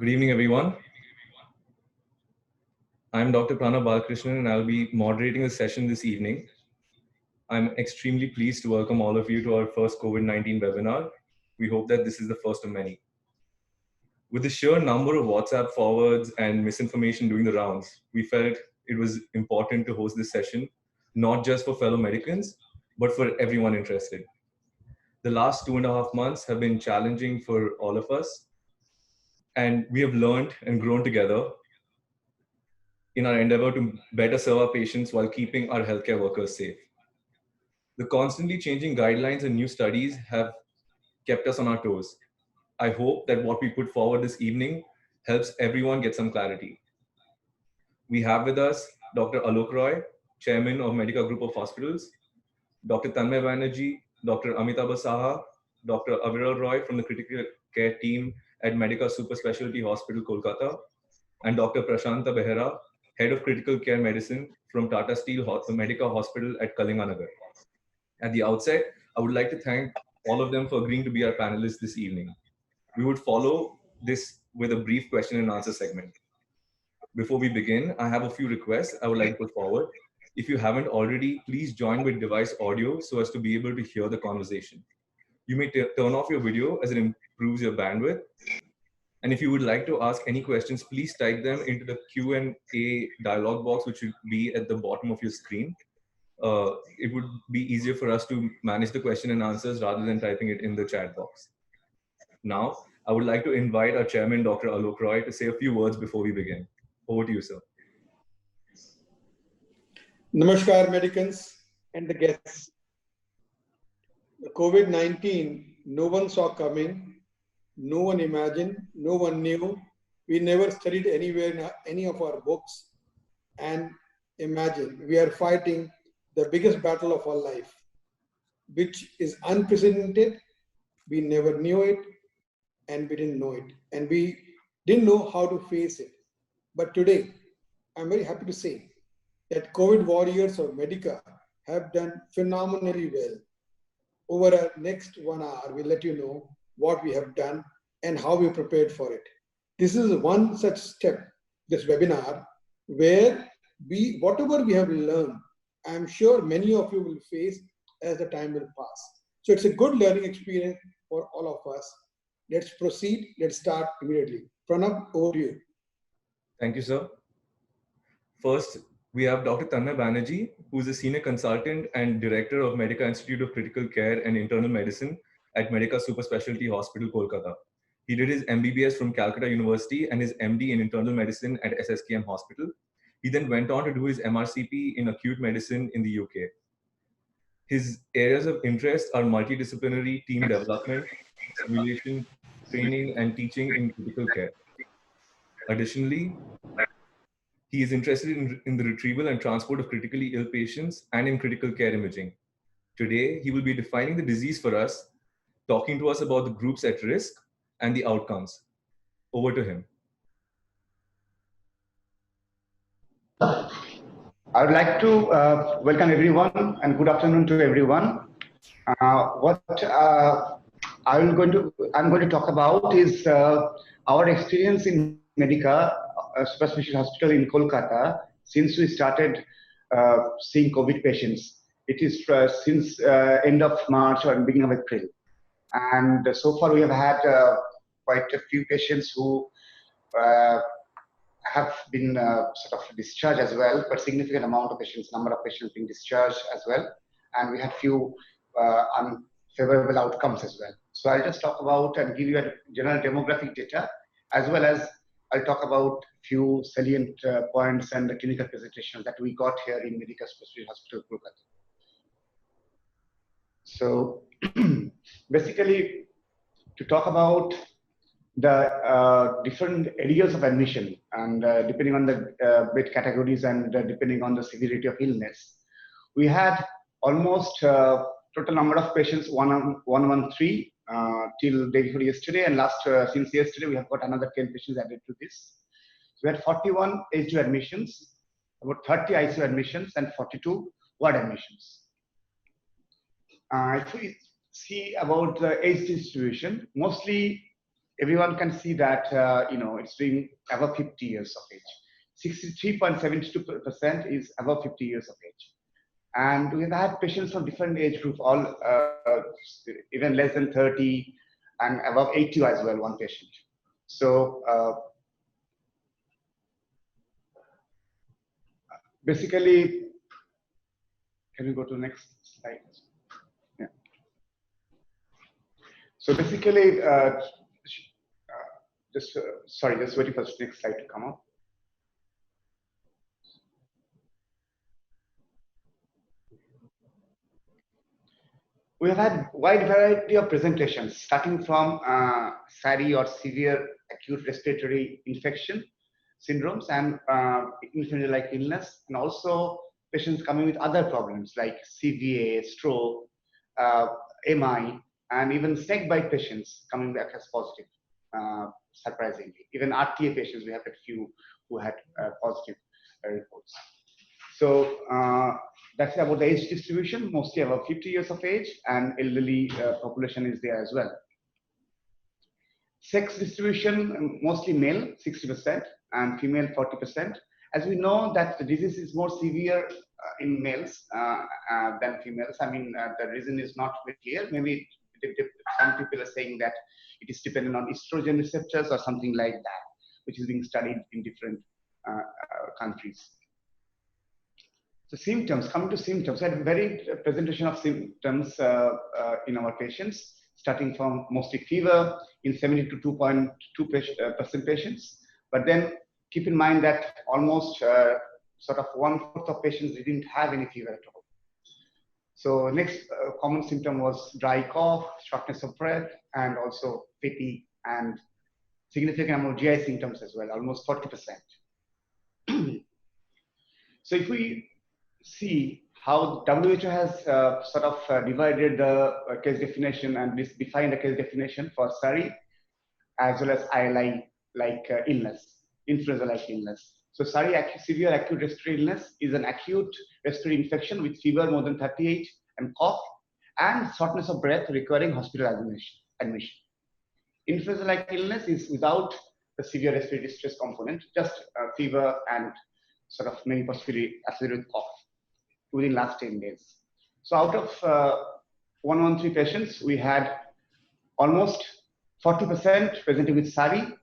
Good evening, everyone. I'm Dr. Pranav Balakrishnan, and I'll be moderating the session this evening. I'm extremely pleased to welcome all of you to our first COVID-19 webinar. We hope that this is the first of many. With the sheer number of WhatsApp forwards and misinformation doing the rounds, we felt it was important to host this session, not just for fellow Americans, but for everyone interested. The last 2.5 months have been challenging for all of us, and we have learned and grown together in our endeavor to better serve our patients while keeping our healthcare workers safe. The constantly changing guidelines and new studies have kept us on our toes. I hope that what we put forward this evening helps everyone get some clarity. We have with us Dr. Alok Roy, Chairman of Medica Group of Hospitals, Dr. Tanmay Banerjee, Dr. Amitabh Saha, Dr. Aviral Roy from the critical care team at Medica Super Specialty Hospital, Kolkata, and Dr. Prashanta Behera, Head of Critical Care Medicine from Tata Steel Medica Hospital at Kalinganagar. At the outset, I would like to thank all of them for agreeing to be our panelists this evening. We would follow this with a brief question and answer segment. Before we begin, I have a few requests I would like to put forward. If you haven't already, please join with device audio so as to be able to hear the conversation. You may turn off your video as it improves your bandwidth. And if you would like to ask any questions, please type them into the Q&A dialog box, which should be at the bottom of your screen. It would be easier for us to manage the question and answers rather than typing it in the chat box. Now, I would like to invite our chairman, Dr. Alok Roy, to say a few words before we begin. Over to you, sir. Namaskar, Americans and the guests. The COVID-19, no one saw coming, no one imagined, no one knew. We never studied anywhere in any of our books. And imagine, we are fighting the biggest battle of our life, which is unprecedented. We never knew it, and we didn't know it. And we didn't know how to face it. But today, I'm very happy to say that COVID warriors of Medica have done phenomenally well. Over our next 1 hour, we'll let you know what we have done and how we prepared for it. This is one such step, this webinar, where whatever we have learned, I'm sure many of you will face as the time will pass. So it's a good learning experience for all of us. Let's proceed. Let's start immediately. Pranav, over to you. Thank you, sir. First, we have Dr. Tanmay Banerjee, who is a senior consultant and director of Medica Institute of Critical Care and Internal Medicine at Medica Super Specialty Hospital, Kolkata. He did his MBBS from Calcutta University and his MD in internal medicine at SSKM Hospital. He then went on to do his MRCP in acute medicine in the UK. His areas of interest are multidisciplinary team development, simulation, training, and teaching in critical care. Additionally, he is interested in the retrieval and transport of critically ill patients and in critical care imaging. Today, he will be defining the disease for us, talking to us about the groups at risk and the outcomes. Over to him. I would like to welcome everyone and good afternoon to everyone. I'm going to talk about is our experience in Medica Super Specialty Hospital in Kolkata since we started seeing COVID patients. It is since end of March or beginning of April, and so far we have had quite a few patients who have been sort of discharged as well, but significant amount of patients, number of patients being discharged as well, and we had few unfavorable outcomes as well. So I'll just talk about and give you a general demographic data, as well as I'll talk about few salient points and the clinical presentation that we got here in Medica Specialty Hospital, Kolkata. So basically, to talk about the different areas of admission and depending on the bed categories and depending on the severity of illness, we had almost total number of patients 113 till day before yesterday, and since yesterday we have got another 10 patients added to this. So we had 41 HDU admissions, about 30 ICU admissions, and 42 ward admissions. If we see about the age distribution, mostly everyone can see that, it's being above 50 years of age. 63.72% is above 50 years of age. And we've had patients from different age groups, all even less than 30 and above 80 as well, one patient. So basically, can we go to the next slide? Yeah. So basically, just waiting for the next slide to come up. We have had wide variety of presentations, starting from SARI or severe acute respiratory infection syndromes and influenza-like illness, and also patients coming with other problems like CVA, stroke, MI, and even snake bite patients coming back as positive, surprisingly. Even RTA patients, we have a few who had positive reports. So that's about the age distribution, mostly about 50 years of age, and elderly population is there as well. Sex distribution, mostly male, 60%, and female, 40%. As we know that the disease is more severe in males than females. I mean, the reason is not very clear. Maybe some people are saying that it is dependent on estrogen receptors or something like that, which is being studied in different countries. So symptoms, coming to symptoms, I had a very presentation of symptoms in our patients, starting from mostly fever in 72.2% patients. But then keep in mind that almost sort of 1/4 of patients didn't have any fever at all. So next common symptom was dry cough, shortness of breath, and also fatigue, and significant amount of GI symptoms as well, almost 40%. So if we see how WHO has sort of divided the case definition and defined the case definition for SARI as well as ILI-like illness, influenza-like illness. So SARI, severe acute respiratory illness, is an acute respiratory infection with fever more than 38 and cough and shortness of breath requiring hospital admission. Influenza-like illness is without the severe respiratory distress component, just fever and sort of maybe possibly associated with cough within last 10 days. So out of 113 patients, we had almost 40% presenting with SARI,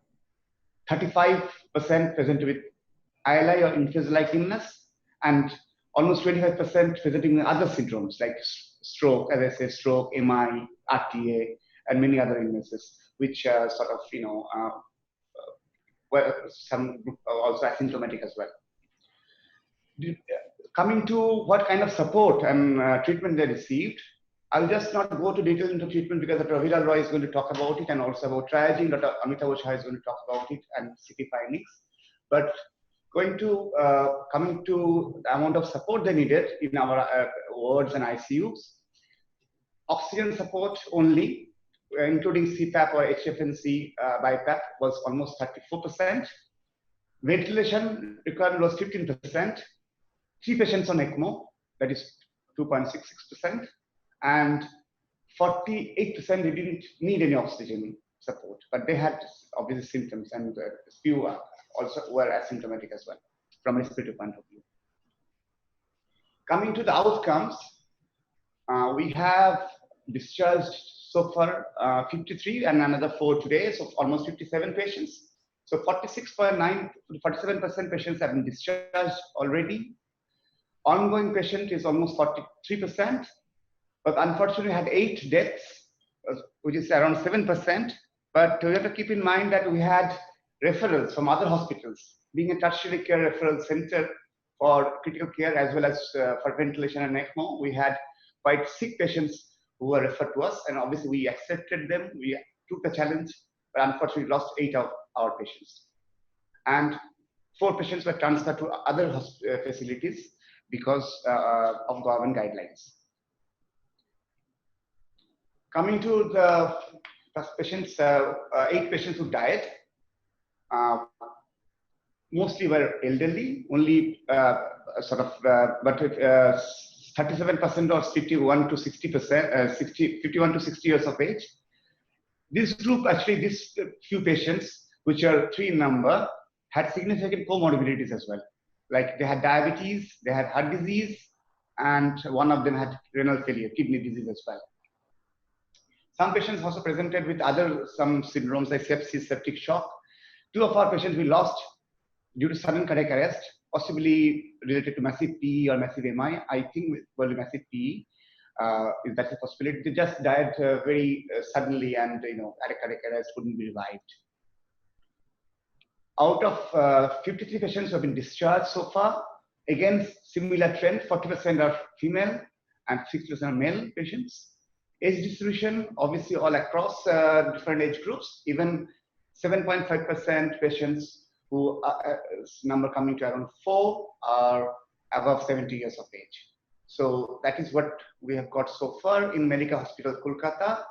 35% presented with ILI or influenza-like illness, and almost 25% presenting with other syndromes like stroke, as I said, stroke, MI, RTA, and many other illnesses, which sort of, well, some also asymptomatic as well. Coming to what kind of support and treatment they received, I'll just not go to detail into treatment because Dr. Aviral Roy is going to talk about it, and also about triaging, Dr. Amitabh Oza is going to talk about it and CT findings. But coming to the amount of support they needed in our wards and ICUs, oxygen support only, including CPAP or HFNC BiPAP, was almost 34%. Ventilation requirement was 15%. 3 patients on ECMO, that is 2.66%, and 48% they didn't need any oxygen support, but they had obvious symptoms, and few also were asymptomatic as well from a respiratory point of view. Coming to the outcomes, we have discharged so far 53 and another 4 today, so almost 57 patients. So 47% patients have been discharged already. Ongoing patient is almost 43%, but unfortunately had 8 deaths, which is around 7%. But we have to keep in mind that we had referrals from other hospitals. Being a tertiary care referral center for critical care as well as for ventilation and ECMO, we had quite sick patients who were referred to us, and obviously we accepted them. We took the challenge, but unfortunately lost 8 of our patients. And 4 patients were transferred to other facilities because of government guidelines. Coming to the patients, 8 patients who died, mostly were elderly, only sort of, but 37% or 51 to 60%, 51 to 60 years of age. This group, actually, these few patients, which are 3 in number, had significant comorbidities as well. Like they had diabetes, they had heart disease, and one of them had renal failure, kidney disease as well. Some patients also presented with some syndromes like sepsis, septic shock. 2 of our patients we lost due to sudden cardiac arrest, possibly related to massive PE or massive MI. I think probably massive PE. If that's a possibility, they just died very suddenly, and had a cardiac arrest, couldn't be revived. Out of 53 patients who have been discharged so far, again similar trend: 40% are female and 60% are male patients. Age distribution, obviously all across different age groups. Even 7.5% patients who number coming to around 4 are above 70 years of age. So that is what we have got so far in Medica Hospital, Kolkata.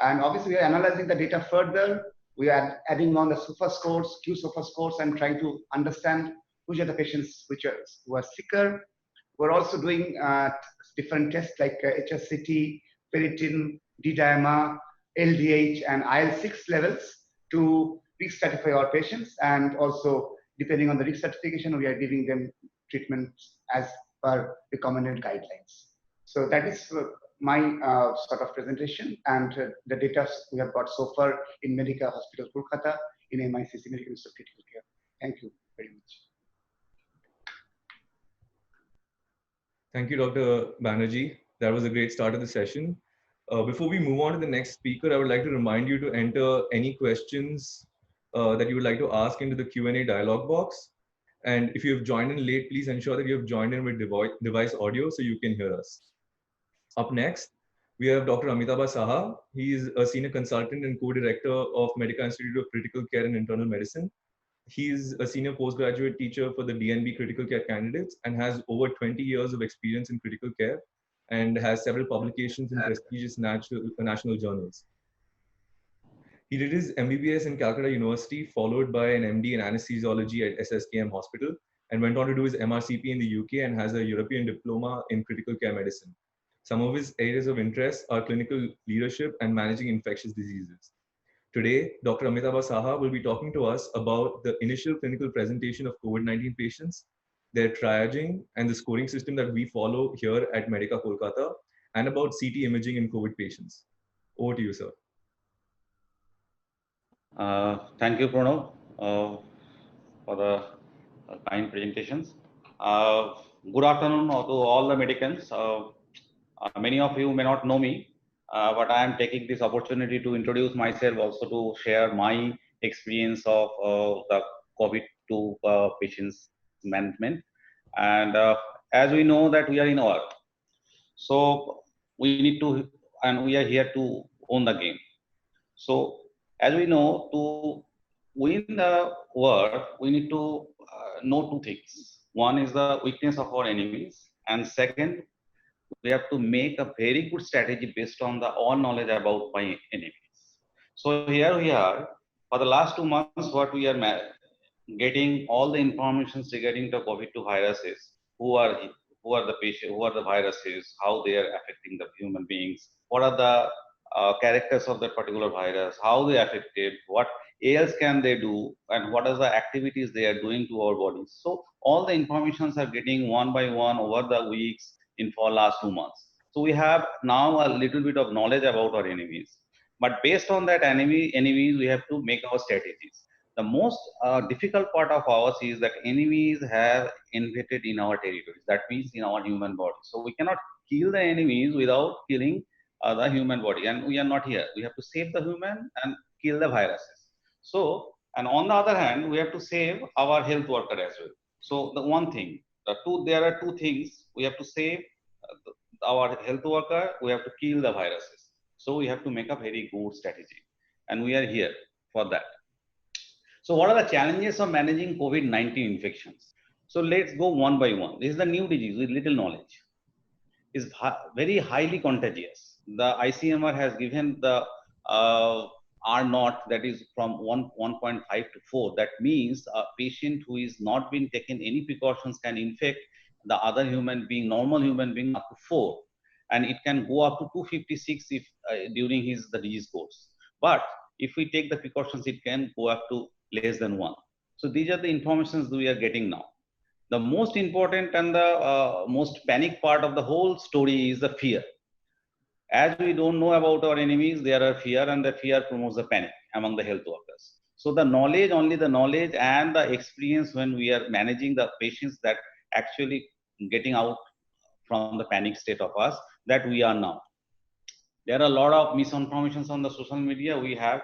And obviously we are analyzing the data further. We are adding on the SOFA scores, Q-SOFA scores, and trying to understand which are the patients who are sicker. We're also doing different tests like HSCT, ferritin, D-dimer, LDH, and IL-6 levels to re-stratify our patients. And also, depending on the re-stratification, we are giving them treatment as per recommended guidelines. So that is my sort of presentation, and the data we have got so far in Medica Hospital, Kolkata, in MICC, Medical Institute of Critical Care. Thank you very much. Thank you, Dr. Banerjee. That was a great start of the session. Before we move on to the next speaker, I would like to remind you to enter any questions that you would like to ask into the Q&A dialog box. And if you have joined in late, please ensure that you have joined in with device audio so you can hear us. Up next, we have Dr. Amitabh Saha. He is a senior consultant and co-director of Medica Institute of Critical Care and Internal Medicine. He is a senior postgraduate teacher for the DNB critical care candidates and has over 20 years of experience in critical care and has several publications in prestigious national journals. He did his MBBS in Calcutta University, followed by an MD in anesthesiology at SSKM Hospital, and went on to do his MRCP in the UK and has a European diploma in critical care medicine. Some of his areas of interest are clinical leadership and managing infectious diseases. Today, Dr. Amitabh Saha will be talking to us about the initial clinical presentation of COVID-19 patients, their triaging, and the scoring system that we follow here at Medica Kolkata, and about CT imaging in COVID patients. Over to you, sir. Thank you, Pranav, for the kind presentations. Good afternoon to all the medicans. Many of you may not know me, but I am taking this opportunity to introduce myself, also to share my experience of the COVID-2 patients management. And as we know that we are in war, so we need to, and we are here to own the game. So as we know, to win the war, we need to know 2 things. One is the weakness of our enemies, and second, we have to make a very good strategy based on the all knowledge about my enemies. So here we are, for the last 2 months, what we are getting all the information regarding the COVID-2 viruses, who are the patient, who are the viruses, how they are affecting the human beings, what are the characters of that particular virus, how they affected, what else can they do, and what are the activities they are doing to our bodies. So all the informations are getting one by one over the weeks for last 2 months. So we have now a little bit of knowledge about our enemies. But based on that enemies, we have to make our strategies. The most difficult part of ours is that enemies have invaded in our territories. That means in our human body. So we cannot kill the enemies without killing the human body, and we are not here. We have to save the human and kill the viruses. So, and on the other hand, we have to save our health worker as well. So the one thing, there are 2 things. We have to save our health worker, we have to kill the viruses. So we have to make a very good strategy, and we are here for that. So what are the challenges of managing COVID-19 infections? So let's go one by one. This is the new disease with little knowledge. It's very highly contagious. The ICMR has given the R0, that is from 1.5 to 4. That means a patient who is not been taken any precautions can infect the other human being, normal human being, up to 4. And it can go up to 256 if during the disease course. But if we take the precautions, it can go up to less than 1. So these are the informations we are getting now. The most important and the most panic part of the whole story is the fear. As we don't know about our enemies, there are fear, and the fear promotes the panic among the health workers. So the knowledge, only the knowledge and the experience when we are managing the patients, that actually getting out from the panic state of us that we are now. There are a lot of misinformations on the social media. We have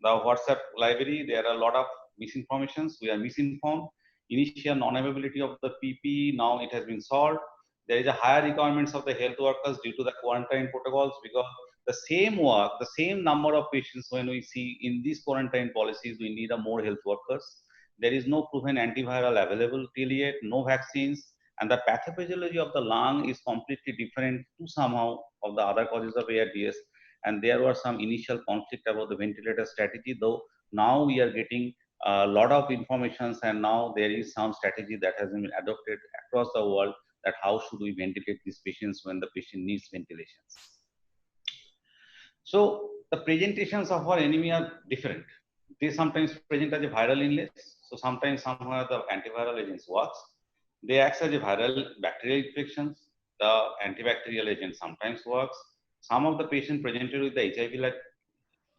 the WhatsApp library. There are a lot of misinformations. We are misinformed. Initial non-availability of the PPE, now it has been solved. There is a higher requirements of the health workers due to the quarantine protocols, because the same work, the same number of patients, when we see in these quarantine policies, we need a more health workers. There is no proven antiviral available till yet, no vaccines, and the pathophysiology of the lung is completely different to somehow of the other causes of ARDS. And there was some initial conflict about the ventilator strategy, though now we are getting a lot of information, and now there is some strategy that has been adopted across the world, that how should we ventilate these patients when the patient needs ventilations. So the presentations of our enemy are different. They sometimes present as a viral illness. So sometimes somehow the antiviral agents works. They act as a viral bacterial infections. The antibacterial agent sometimes works. Some of the patients presented with the HIV-like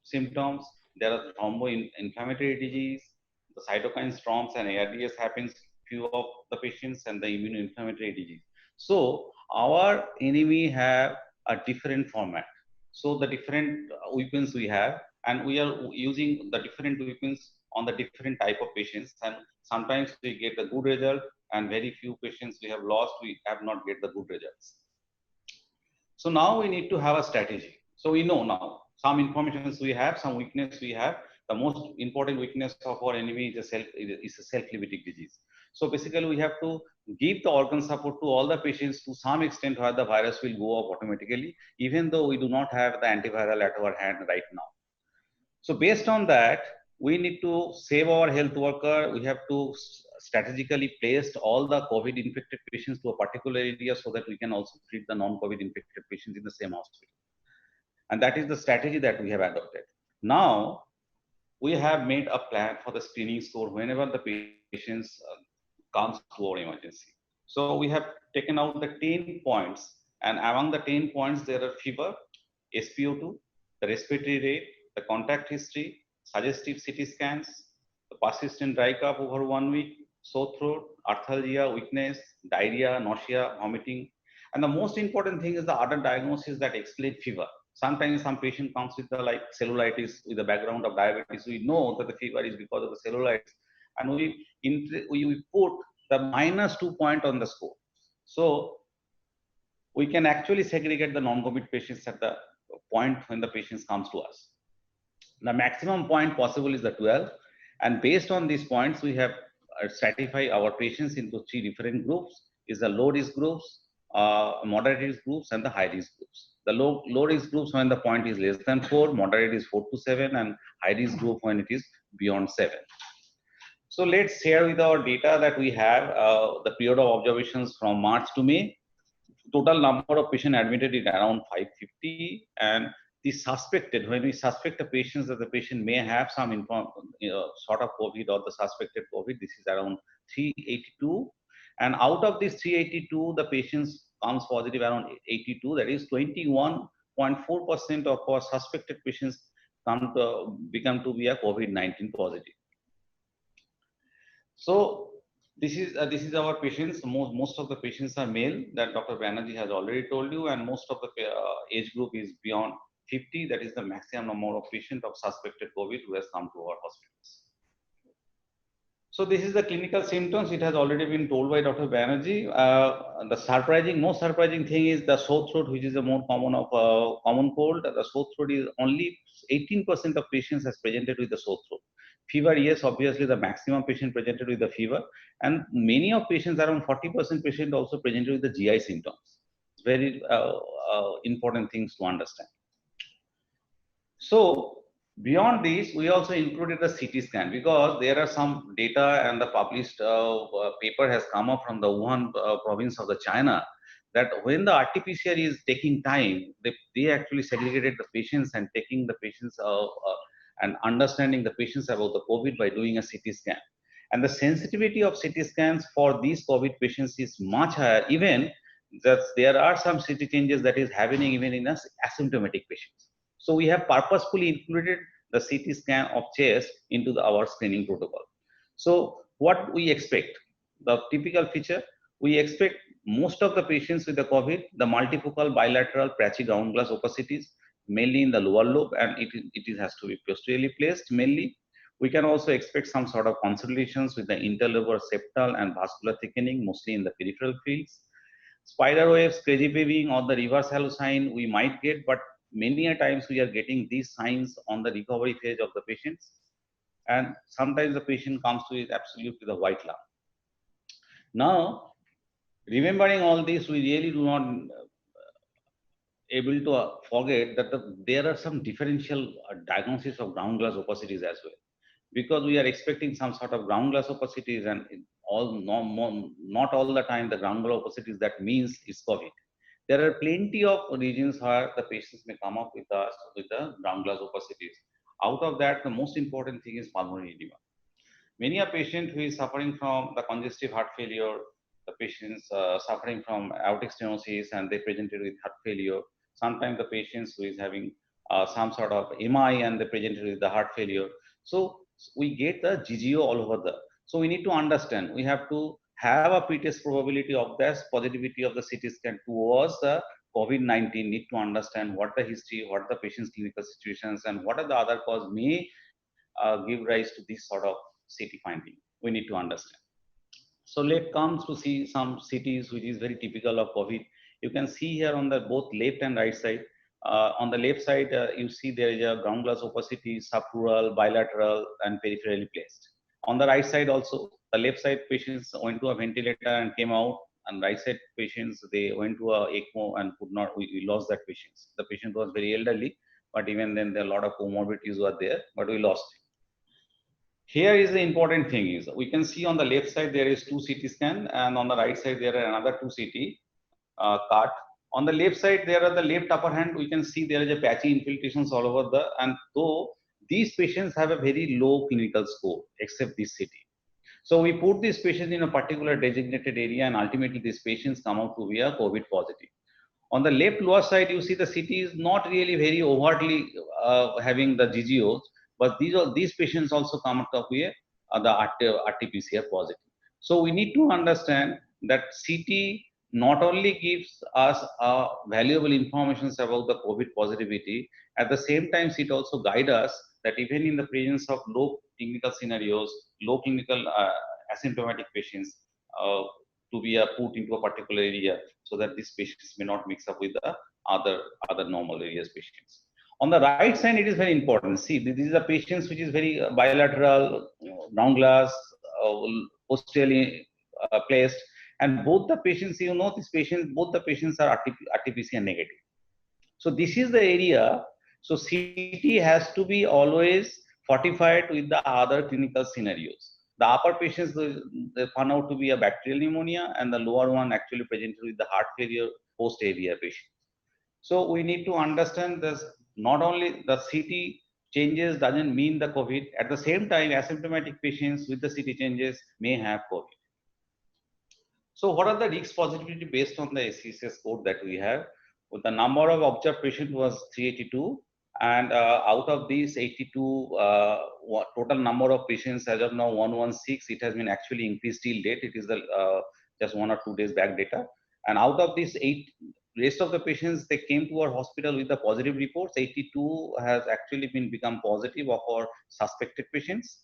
symptoms. There are thromboinflammatory disease, the cytokine storms and ARDS happens few of the patients, and the immunoinflammatory disease. So our enemy have a different format. So the different weapons we have, and we are using the different weapons on the different type of patients, and sometimes we get the good result, and very few patients we have lost, we have not get the good results. So now we need to have a strategy. So we know now some information we have, some weakness we have. The most important weakness of our enemy is a self-limiting disease. So basically we have to give the organ support to all the patients to some extent, where the virus will go up automatically, even though we do not have the antiviral at our hand right now. So based on that, we need to save our health worker. We have to strategically place all the COVID infected patients to a particular area, so that we can also treat the non-COVID infected patients in the same hospital. And that is the strategy that we have adopted. Now, we have made a plan for the screening score whenever the patients comes to our emergency. So we have taken out the 10 points, and among the 10 points, there are fever, SpO2, the respiratory rate, the contact history, suggestive CT scans, the persistent dry cough over 1 week, sore throat, arthalgia, weakness, diarrhea, nausea, vomiting. And the most important thing is the other diagnosis that explain fever. Sometimes some patient comes with the cellulitis with the background of diabetes. We know that the fever is because of the cellulitis, and we put the -2 point on the score. So we can actually segregate the non-COVID patients at the point when the patients comes to us. The maximum point possible is the 12, and based on these points, we have stratified our patients into 3 different groups: is the low risk groups, moderate risk groups, and the high risk groups. The low risk groups when the point is less than 4, moderate is 4 to 7, and high risk group when it is beyond 7. So let's share with our data that we have the period of observations from March to May. Total number of patients admitted is around 550, and the suspected, when we suspect the patients that the patient may have some sort of COVID or the suspected COVID, this is around 382. And out of these 382, the patients comes positive around 82. That is 21.4% of our suspected patients become to be a COVID-19 positive. So this is our patients. Most of the patients are male, that Dr. Banerjee has already told you, and most of the age group is beyond 50. That is the maximum number of patients of suspected COVID who has come to our hospitals. So this is the clinical symptoms. It has already been told by Dr. Banerjee. The most surprising thing is the sore throat, which is a more common of common cold. The sore throat is only 18% of patients has presented with the sore throat. Fever, yes, obviously the maximum patient presented with the fever, and many of patients, around 40% patient also presented with the GI symptoms. It's very important things to understand. So beyond this, we also included the CT scan, because there are some data, and the published paper has come up from the Wuhan province of the China, that when the RT-PCR is taking time, they actually segregated the patients and taking the patients and understanding the patients about the COVID by doing a CT scan. And the sensitivity of CT scans for these COVID patients is much higher, even that there are some CT changes that is happening even in asymptomatic patients. So we have purposefully included the CT scan of chest into our screening protocol. So what we expect, the typical feature, we expect most of the patients with the COVID, the multifocal bilateral patchy ground glass opacities, mainly in the lower lobe, and it has to be posteriorly placed mainly. We can also expect some sort of consolidations with the interlobar septal and vascular thickening, mostly in the peripheral fields. Spider waves, crazy paving, or the reverse halo sign we might get, but many a times we are getting these signs on the recovery phase of the patients. And sometimes the patient comes to it absolutely the white lung. Now, remembering all this, we really do not able to forget that there are some differential diagnosis of ground glass opacities as well, because we are expecting some sort of ground glass opacities, and not all the time the ground glass opacities that means it's COVID. There are plenty of regions where the patients may come up with us with the ground glass opacities. Out of that, the most important thing is pulmonary edema. Many a patient who is suffering from the congestive heart failure, the patients suffering from aortic stenosis, and they presented with heart failure. Sometimes the patients who is having some sort of MI and they presented with the heart failure. So we get the GGO all over the. So we need to understand, we have to have a pretest probability of this positivity of the CT scan towards the COVID-19, need to understand what the history, what the patient's clinical situations, and what are the other cause may give rise to this sort of CT finding. We need to understand. So let's come to see some CTs which is very typical of COVID. You can see here on the both left and right side. On the left side, you see there is a ground glass opacity, subpleural, bilateral, and peripherally placed. On the right side also, the left side patients went to a ventilator and came out, and right side patients, they went to a ECMO and could not, we lost that patient. The patient was very elderly, but even then there are a lot of comorbidities were there, but we lost him. Here is the important thing is, we can see on the left side there is 2 CT scan, and on the right side there are another 2 CT cart. On the left side, there are the left upper hand, we can see there is a patchy infiltrations all over the, and though these patients have a very low clinical score, except this CT. So we put these patients in a particular designated area, and ultimately these patients come out to be a COVID positive. On the left lower side, you see the CT is not really very overtly having the GGOs, but these patients also come out with the RT-PCR positive. So we need to understand that CT not only gives us valuable information about the COVID positivity, at the same time it also guides us that even in the presence of low clinical scenarios, low clinical asymptomatic patients, to be put into a particular area so that these patients may not mix up with the other normal areas patients. On the right side, it is very important. See, these are patients which is very bilateral, ground glass, posteriorly placed, and both the patients, you know, these patients, both the patients are RT-PCR negative. So this is the area. So CT has to be always fortified with the other clinical scenarios. The upper patients, they found out to be a bacterial pneumonia, and the lower one actually presented with the heart failure post-AVR patient. So we need to understand this, not only the CT changes doesn't mean the COVID, at the same time asymptomatic patients with the CT changes may have COVID. So what are the risk positivity based on the SCCS code that we have? With the number of observed patients was 382, and out of these 82, total number of patients as of now 116. It has been actually increased till date. It is the just 1 or 2 days back data. And out of these 8, rest of the patients, they came to our hospital with the positive reports. 82 has actually become positive of our suspected patients.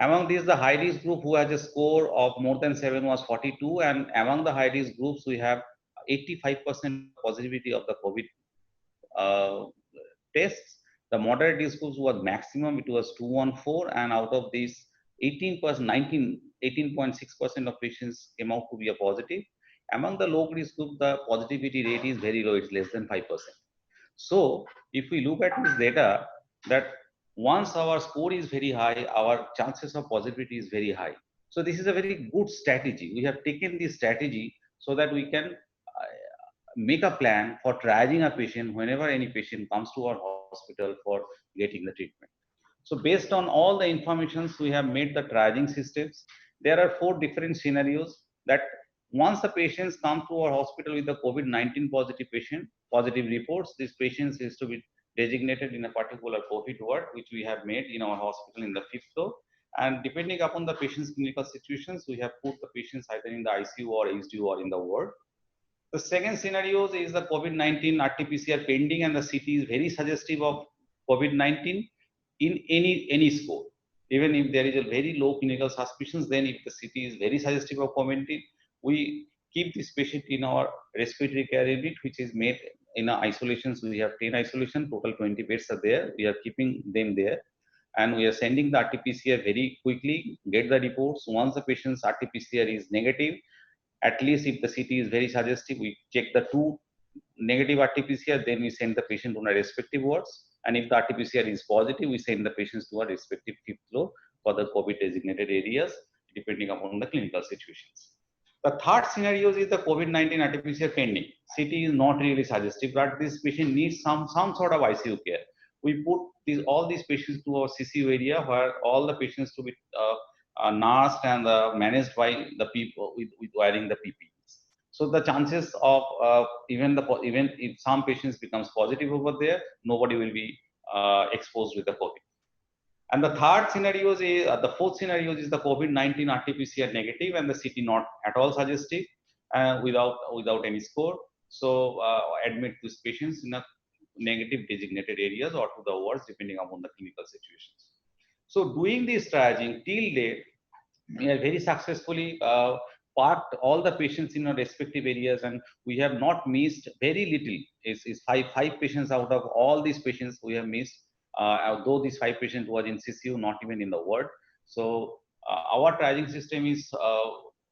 Among these, the high risk group who has a score of more than 7 was 42, and among the high risk groups, we have 85% positivity of the COVID tests. The moderate risk groups was maximum, it was 214, and out of these 18.6% of patients came out to be a positive. Among the low risk group, the positivity rate is very low, it's less than 5%. So if we look at this data, that once our score is very high, our chances of positivity is very high. So this is a very good strategy. We have taken this strategy so that we can make a plan for triaging a patient whenever any patient comes to our hospital for getting the treatment. So based on all the informations, we have made the triaging systems. There are 4 different scenarios that once the patients come to our hospital with the COVID-19 positive reports, these patients is to be designated in a particular COVID ward, which we have made in our hospital in the 5th floor. And depending upon the patient's clinical situations, we have put the patients either in the ICU or HDU or in the ward. The second scenario is the COVID-19 RT-PCR pending and the CT is very suggestive of COVID-19 in any score. Even if there is a very low clinical suspicions, then if the CT is very suggestive of COVID-19, we keep this patient in our respiratory care unit, which is made in isolations. We have 10 isolation, total 20 beds are there. We are keeping them there. And we are sending the RT-PCR very quickly, get the reports. Once the patient's RT-PCR is negative, at least if the CT is very suggestive, we check the 2 negative RT-PCR, then we send the patient to our respective wards. And if the RT-PCR is positive, we send the patients to our respective 5th floor for the COVID designated areas, depending upon the clinical situations. The third scenario is the COVID-19 RT-PCR pending. CT is not really suggestive, but this patient needs some sort of ICU care. We put all these patients to our CCU area where all the patients to be nursed and managed by the people with wearing the PPEs. So the chances of even if some patients becomes positive over there, nobody will be exposed with the COVID. And the third scenario is the fourth scenario is the COVID-19 RT-PCR negative and the CT not at all suggestive without any score. So admit these patients in a negative designated areas or to the wards depending upon the clinical situations. So doing this triaging till date, we have very successfully parked all the patients in our respective areas, and we have not missed very little. Is five patients out of all these patients we have missed. Although these 5 patients was in CCU, not even in the ward. So our triaging system is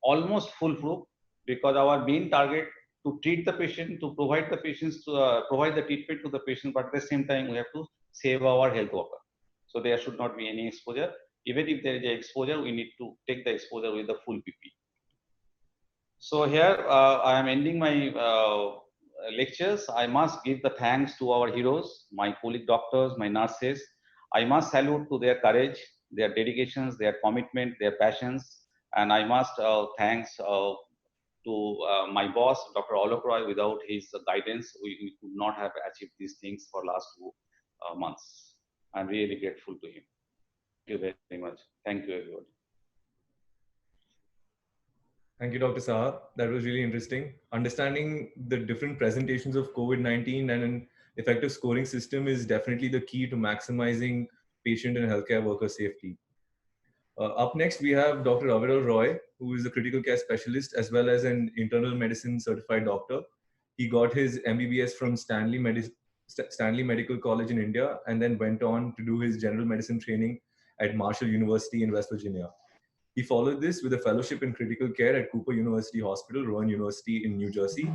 almost foolproof because our main target to treat the patient, to provide the patients, to provide the treatment to the patient, but at the same time we have to save our health worker. So there should not be any exposure. Even if there is an exposure, we need to take the exposure with the full PPE. So here I am ending my lectures. I must give the thanks to our heroes, my colleague doctors, my nurses. I must salute to their courage, their dedications, their commitment, their passions. And I must thanks to my boss, Dr. Alok Roy. Without his guidance, we could not have achieved these things for last 2 months. I'm really grateful to him. Thank you very much. Thank you, everyone. Thank you, Dr. Saha. That was really interesting. Understanding the different presentations of COVID-19 and an effective scoring system is definitely the key to maximizing patient and healthcare worker safety. Up next, we have Dr. Aviral Roy, who is a critical care specialist as well as an internal medicine certified doctor. He got his MBBS from Stanley Medical College in India and then went on to do his general medicine training at Marshall University in West Virginia. He followed this with a fellowship in critical care at Cooper University Hospital, Rowan University in New Jersey.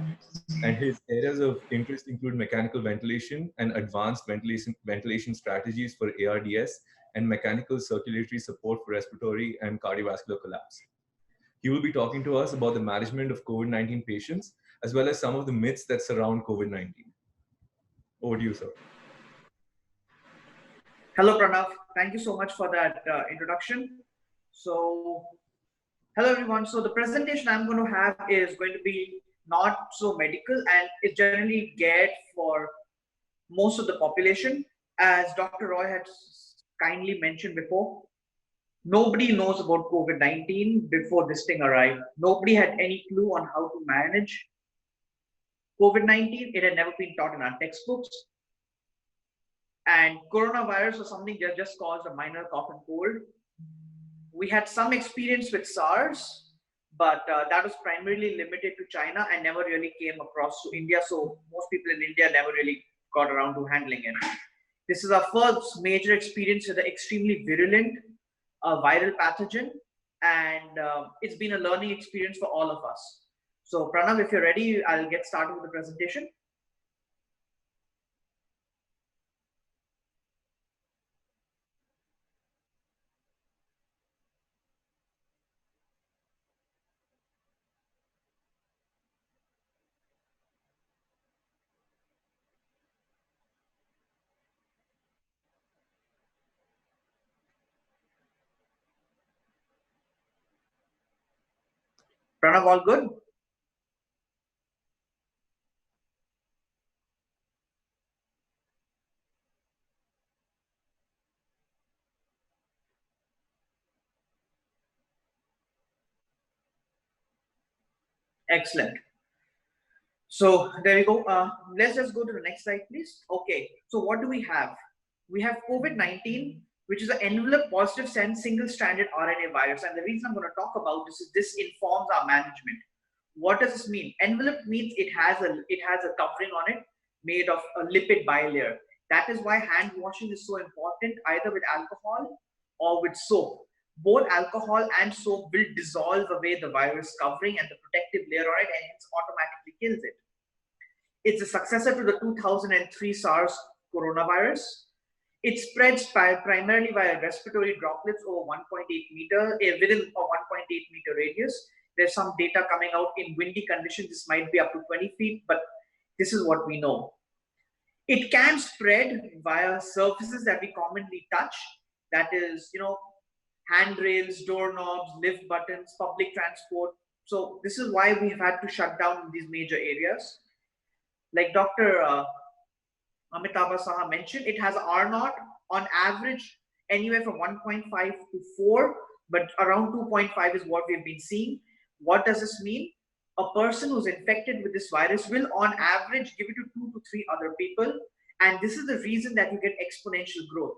And his areas of interest include mechanical ventilation and advanced ventilation strategies for ARDS and mechanical circulatory support for respiratory and cardiovascular collapse. He will be talking to us about the management of COVID-19 patients, as well as some of the myths that surround COVID-19. Over to you, sir. Hello, Pranav. Thank you so much for that introduction. So, hello everyone. So the presentation I'm going to have is going to be not so medical and it's generally geared for most of the population. As Dr. Roy had kindly mentioned before, nobody knows about COVID-19 before this thing arrived. Nobody had any clue on how to manage COVID-19. It had never been taught in our textbooks. And coronavirus was something that just caused a minor cough and cold. We had some experience with SARS, but that was primarily limited to China and never really came across to India. So most people in India never really got around to handling it. This is our first major experience with an extremely virulent viral pathogen. And it's been a learning experience for all of us. So Pranav, if you're ready, I'll get started with the presentation. Pranav, all good? Excellent. So there you go. Let's just go to the next slide, please. Okay. So what do we have? We have COVID-19, which is an envelope positive single-stranded RNA virus. And the reason I'm going to talk about this is this informs our management. What does this mean? Envelope means it has a covering on it made of a lipid bilayer. That is why hand washing is so important, either with alcohol or with soap. Both alcohol and soap will dissolve away the virus covering and the protective layer on it, and hence automatically kills it. It's a successor to the 2003 SARS coronavirus. It spreads primarily via respiratory droplets over 1.8 meter, within a 1.8 meter radius. There's some data coming out in windy conditions. This might be up to 20 feet, but this is what we know. It can spread via surfaces that we commonly touch. That is, handrails, doorknobs, lift buttons, public transport. So this is why we have had to shut down these major areas. Like Dr. Amitabh Saha mentioned, it has R0 on average anywhere from 1.5 to 4, but around 2.5 is what we've been seeing. What does this mean? A person who's infected with this virus will on average give it to 2 to 3 other people. And this is the reason that you get exponential growth.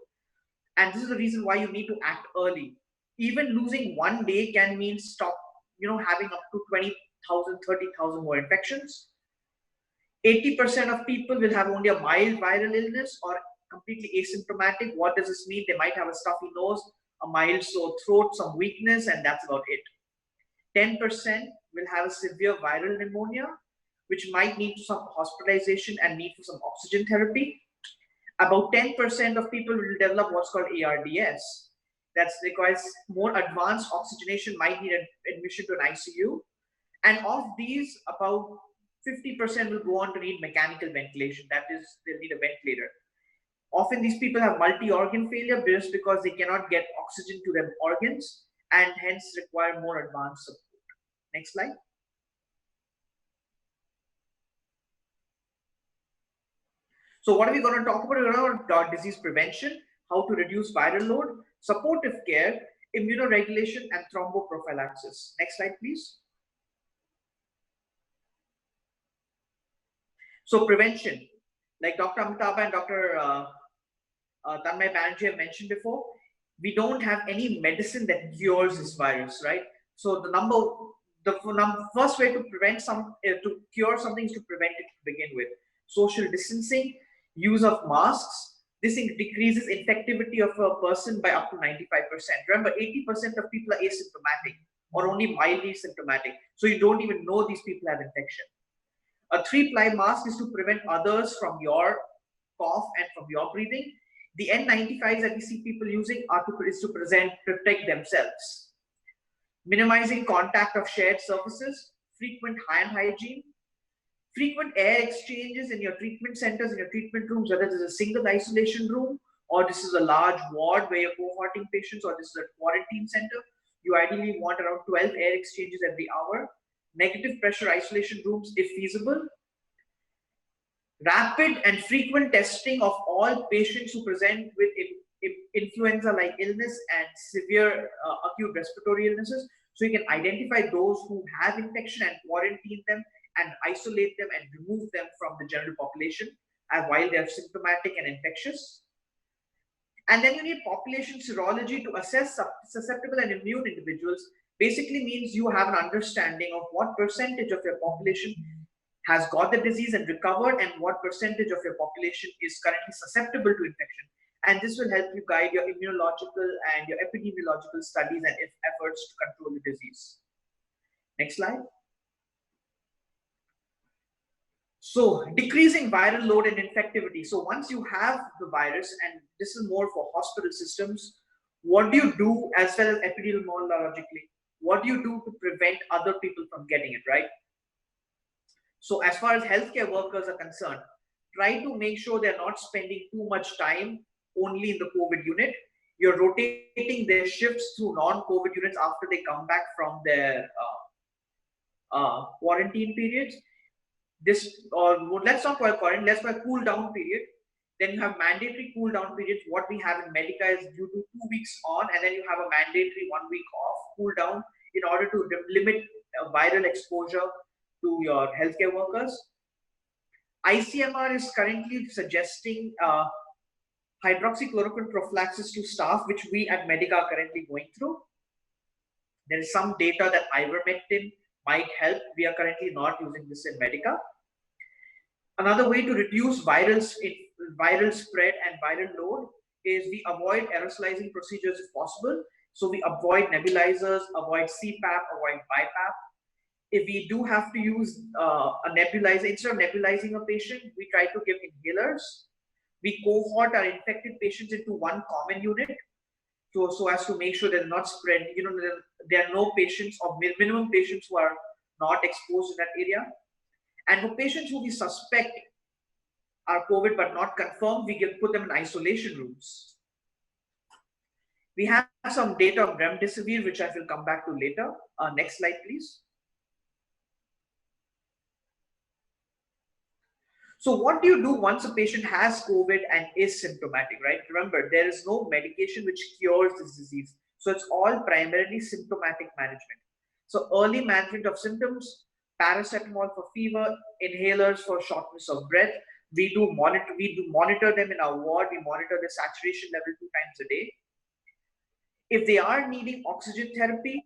And this is the reason why you need to act early. Even losing one day can mean stop, having up to 20,000, 30,000 more infections. 80% of people will have only a mild viral illness or completely asymptomatic. What does this mean? They might have a stuffy nose, a mild sore throat, some weakness, and that's about it. 10% will have a severe viral pneumonia, which might need some hospitalization and need for some oxygen therapy. About 10% of people will develop what's called ARDS. That requires more advanced oxygenation, might need admission to an ICU. And of these, about 50% will go on to need mechanical ventilation. That is, they'll need a ventilator. Often these people have multi-organ failure just because they cannot get oxygen to their organs and hence require more advanced support. Next slide. So what are we going to talk about? We're going to talk about disease prevention, how to reduce viral load, supportive care, immunoregulation, and thromboprophylaxis. Next slide, please. So prevention, like Dr. Amitabh and Dr. Tanmay Banerjee have mentioned before, we don't have any medicine that cures this virus, right? So the first way to cure something is to prevent it to begin with. Social distancing, use of masks. This decreases infectivity of a person by up to 95%. Remember, 80% of people are asymptomatic or only mildly symptomatic. So you don't even know these people have infection. A 3-ply mask is to prevent others from your cough and from your breathing. The N95s that we see people using is to protect themselves. Minimizing contact of shared surfaces, frequent hand hygiene, frequent air exchanges in your treatment centers, in your treatment rooms, whether this is a single isolation room or this is a large ward where you're cohorting patients or this is a quarantine center. You ideally want around 12 air exchanges every hour. Negative pressure isolation rooms if feasible. Rapid and frequent testing of all patients who present with influenza-like illness and severe acute respiratory illnesses. So you can identify those who have infection and quarantine them and isolate them and remove them from the general population while they are symptomatic and infectious. And then you need population serology to assess susceptible and immune individuals. Basically means you have an understanding of what percentage of your population has got the disease and recovered and what percentage of your population is currently susceptible to infection. And this will help you guide your immunological and your epidemiological studies and efforts to control the disease. Next slide. So decreasing viral load and infectivity. So once you have the virus, and this is more for hospital systems, what do you do as well as epidemiologically? What do you do to prevent other people from getting it, right? So as far as healthcare workers are concerned, try to make sure they're not spending too much time only in the COVID unit. You're rotating their shifts through non-COVID units after they come back from their quarantine periods. This, or let's not call it quarantine, let's call it cool down period. Then you have mandatory cool down periods. What we have in Medica is you do 2 weeks on, and then you have a mandatory 1 week off cool down in order to limit viral exposure to your healthcare workers. ICMR is currently suggesting hydroxychloroquine prophylaxis to staff, which we at Medica are currently going through. There is some data that ivermectin might help. We are currently not using this in Medica. Another way to reduce viral spread and viral load is we avoid aerosolizing procedures if possible. So we avoid nebulizers, avoid CPAP, avoid BiPAP. If we do have to use a nebulizer, instead of nebulizing a patient, we try to give inhalers. We cohort our infected patients into one common unit so as to make sure they're not spread. You know, there are no patients or minimum patients who are not exposed in that area. And for patients who we suspect are COVID but not confirmed, we put them in isolation rooms. We have some data on remdesivir, which I will come back to later. Next slide, please. So what do you do once a patient has COVID and is symptomatic, right? Remember, there is no medication which cures this disease. So it's all primarily symptomatic management. So early management of symptoms, paracetamol for fever, inhalers for shortness of breath. We do monitor them in our ward. We monitor the saturation level 2 times a day. If they are needing oxygen therapy,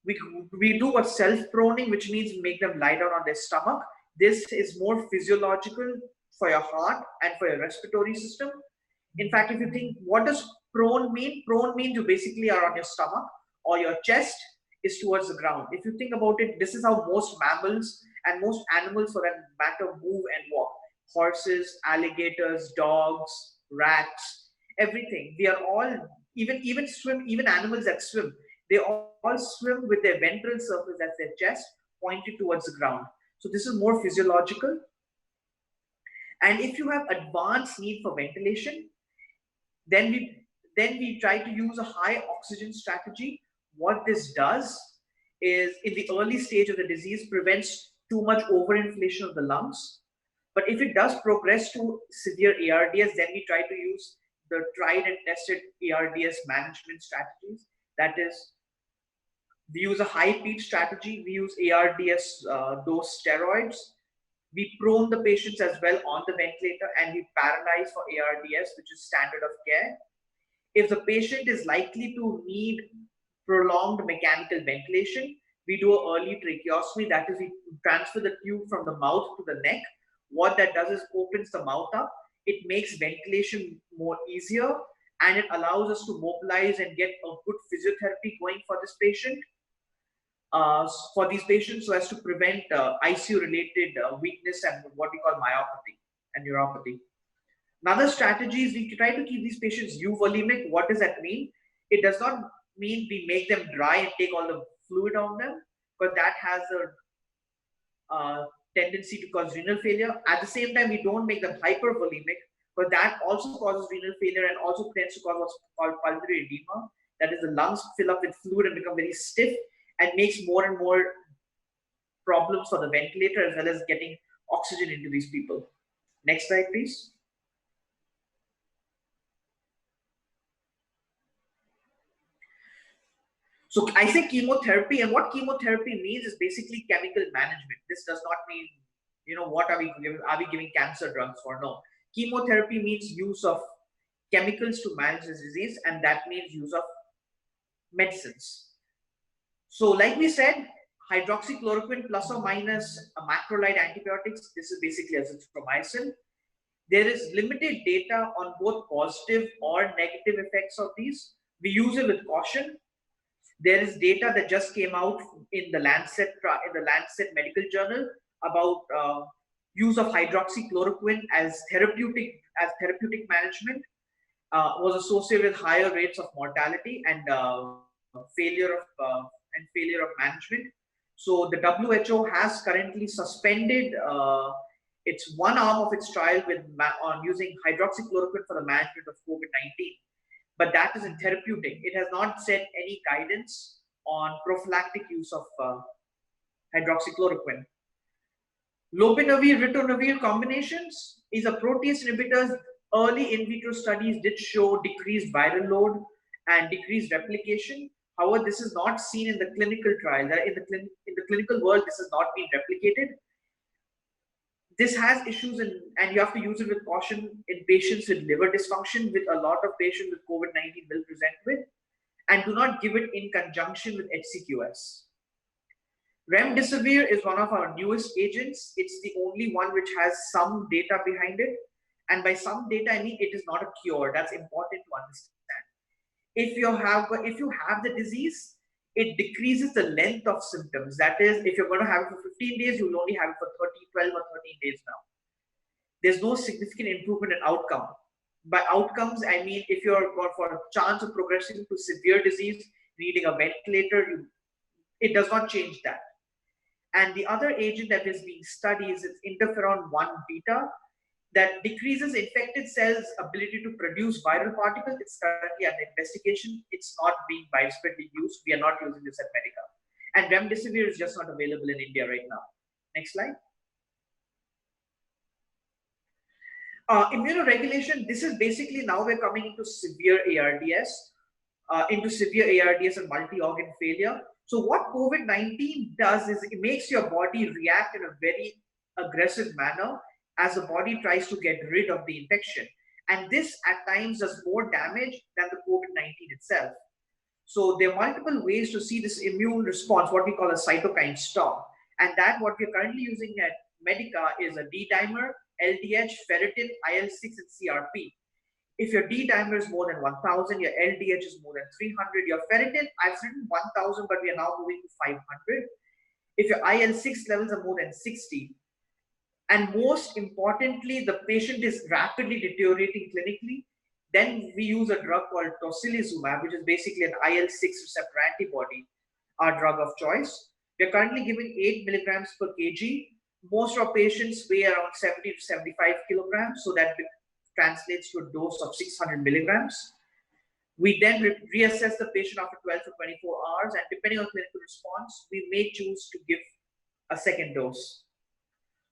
we do a self-proning, which means we make them lie down on their stomach. This is more physiological for your heart and for your respiratory system. In fact, if you think, what does prone mean? Prone means you basically are on your stomach or your chest is towards the ground. If you think about it, this is how most mammals and most animals for that matter move and walk. Horses, alligators, dogs, rats, everything. We are all, even swim, even animals that swim, they all swim with their ventral surface, that's their chest, pointed towards the ground. So this is more physiological. And if you have advanced need for ventilation, then we try to use a high oxygen strategy. What this does is, in the early stage of the disease, prevents too much overinflation of the lungs. But if it does progress to severe ARDS, then we try to use the tried and tested ARDS management strategies. That is, we use a high peak strategy. We use ARDS dose steroids. We prone the patients as well on the ventilator, and we paralyze for ARDS, which is standard of care. If the patient is likely to need prolonged mechanical ventilation, we do an early tracheostomy. That is, we transfer the tube from the mouth to the neck. What that does is opens the mouth up. It makes ventilation more easier, and it allows us to mobilize and get a good physiotherapy going for this patient. For these patients, so as to prevent ICU-related weakness and what we call myopathy and neuropathy. Another strategy is we try to keep these patients euvolemic. What does that mean? It does not mean we make them dry and take all the fluid on them, but that has a tendency to cause renal failure. At the same time, we don't make them hypervolemic, but that also causes renal failure and also tends to cause what's called pulmonary edema. That is, the lungs fill up with fluid and become very stiff, and makes more and more problems for the ventilator as well as getting oxygen into these people. Next slide, please. So I say chemotherapy, and what chemotherapy means is basically chemical management. This does not mean, you know, what are we giving cancer drugs for? No. Chemotherapy means use of chemicals to manage this disease, and that means use of medicines. So like we said, hydroxychloroquine plus or minus a macrolide antibiotics, this is basically azithromycin. There is limited data on both positive or negative effects of these. We use it with caution. There is data that just came out in the Lancet Medical Journal about use of hydroxychloroquine as therapeutic management was associated with higher rates of mortality and failure of management. So the WHO has currently suspended its one arm of its trial on using hydroxychloroquine for the management of COVID-19, but that is in therapeutic. It has not set any guidance on prophylactic use of hydroxychloroquine. Lopinavir-ritonavir combinations is a protease inhibitors. Early in vitro studies did show decreased viral load and decreased replication. However, this is not seen in the clinical trial. In the clinical world, this has not been replicated. This has issues and you have to use it with caution in patients with liver dysfunction, with a lot of patients with COVID-19 will present with, and do not give it in conjunction with HCQS. Remdesivir is one of our newest agents. It's the only one which has some data behind it. And by some data, I mean it is not a cure. That's important to understand. If you have the disease, it decreases the length of symptoms. That is, if you're going to have it for 15 days, you'll only have it for 12 or 13 days now. There's no significant improvement in outcome. By outcomes, I mean if you're going for a chance of progressing to severe disease, needing a ventilator, it does not change that. And the other agent that is being studied is interferon 1 beta that decreases infected cells' ability to produce viral particles. It's currently under investigation. It's not being widespreadly used. We are not using this at Medica. And remdesivir is just not available in India right now. Next slide. Immunoregulation, this is basically now we're coming into severe ARDS, and multi-organ failure. So what COVID-19 does is it makes your body react in a very aggressive manner as the body tries to get rid of the infection. And this at times does more damage than the COVID-19 itself. So there are multiple ways to see this immune response, what we call a cytokine storm. And that what we're currently using at Medica is a D-dimer, LDH, ferritin, IL-6, and CRP. If your D-dimer is more than 1,000, your LDH is more than 300, your ferritin, I've written 1,000, but we are now moving to 500. If your IL-6 levels are more than 60, and most importantly, the patient is rapidly deteriorating clinically, then we use a drug called tocilizumab, which is basically an IL-6 receptor antibody, our drug of choice. We're currently giving 8 milligrams per kg. Most of our patients weigh around 70 to 75 kilograms, so that translates to a dose of 600 milligrams. We then reassess the patient after 12 to 24 hours, and depending on clinical response, we may choose to give a second dose.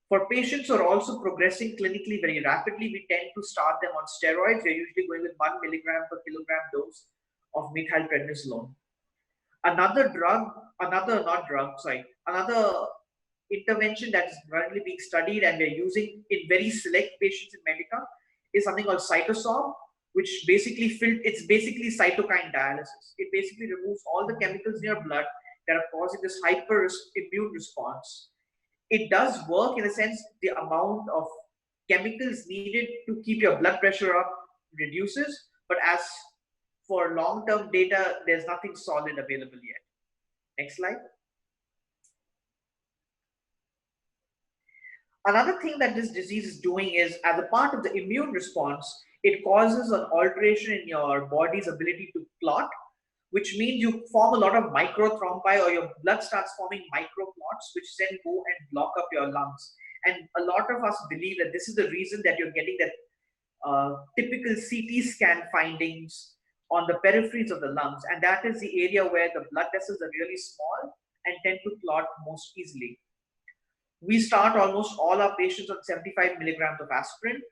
For patients who are also progressing clinically very rapidly, we tend to start them on steroids. We're usually going with 1 milligram per kilogram dose of methylprednisolone. Another intervention that is currently being studied and we're using in very select patients in Medica is something called CytoSorb, which basically it's basically cytokine dialysis. It basically removes all the chemicals in your blood that are causing this hyper immune response. It does work in a sense, the amount of chemicals needed to keep your blood pressure up reduces, but as for long-term data, there's nothing solid available yet. Next slide. Another thing that this disease is doing is, as a part of the immune response, it causes an alteration in your body's ability to clot, which means you form a lot of microthrombi, or your blood starts forming microclots, which then go and block up your lungs. And a lot of us believe that this is the reason that you're getting that typical CT scan findings on the peripheries of the lungs. And that is the area where the blood vessels are really small and tend to clot most easily. We start almost all our patients on 75 milligrams of aspirin.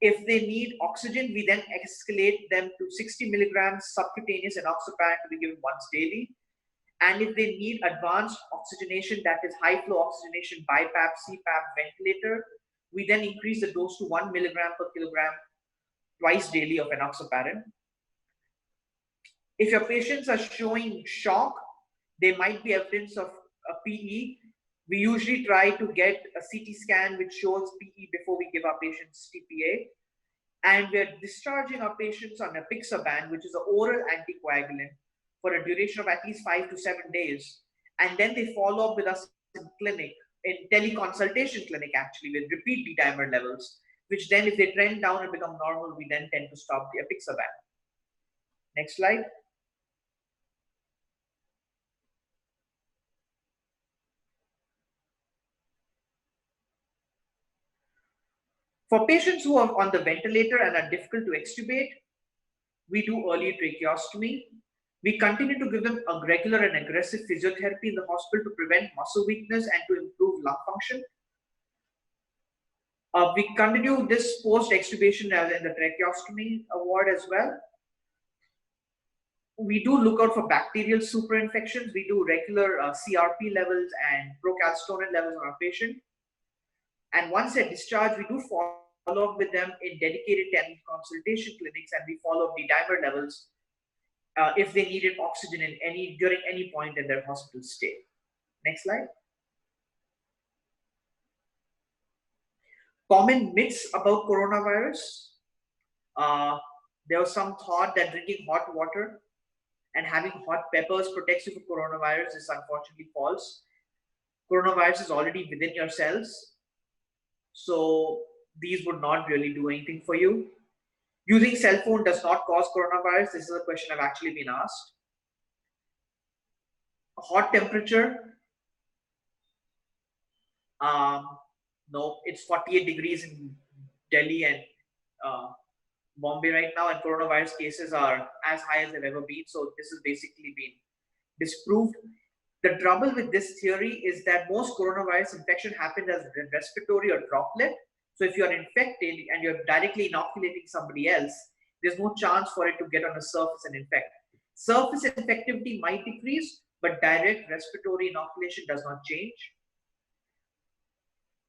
If they need oxygen, we then escalate them to 60 milligrams subcutaneous enoxaparin to be given once daily. And if they need advanced oxygenation, that is high flow oxygenation, BiPAP, CPAP, ventilator, we then increase the dose to 1 milligram per kilogram twice daily of enoxaparin. If your patients are showing shock, there might be evidence of a PE. We usually try to get a CT scan which shows PE before we give our patients TPA. And we're discharging our patients on apixaban, which is an oral anticoagulant, for a duration of at least 5 to 7 days. And then they follow up with us in clinic, in teleconsultation clinic actually, with repeat D-dimer levels, which then if they trend down and become normal, we then tend to stop the apixaban. Next slide. For patients who are on the ventilator and are difficult to extubate, we do early tracheostomy. We continue to give them a regular and aggressive physiotherapy in the hospital to prevent muscle weakness and to improve lung function. We continue this post-extubation in the tracheostomy ward as well. We do look out for bacterial superinfections. We do regular CRP levels and procalcitonin levels on our patient. And once they're discharged, we do follow up with them in dedicated consultation clinics, and we follow up D-dimer levels if they needed oxygen during any point in their hospital stay. Next slide. Common myths about coronavirus. There was some thought that drinking hot water and having hot peppers protects you from coronavirus. Is unfortunately false. Coronavirus is already within your cells, so these would not really do anything for you. Using cell phone does not cause coronavirus. This is a question I've actually been asked. A hot temperature. No, it's 48 degrees in Delhi and Bombay right now, and coronavirus cases are as high as they've ever been. So this has basically been disproved. The trouble with this theory is that most coronavirus infection happens as respiratory or droplet. So if you're infected and you're directly inoculating somebody else, there's no chance for it to get on a surface and infect. Surface infectivity might decrease, but direct respiratory inoculation does not change.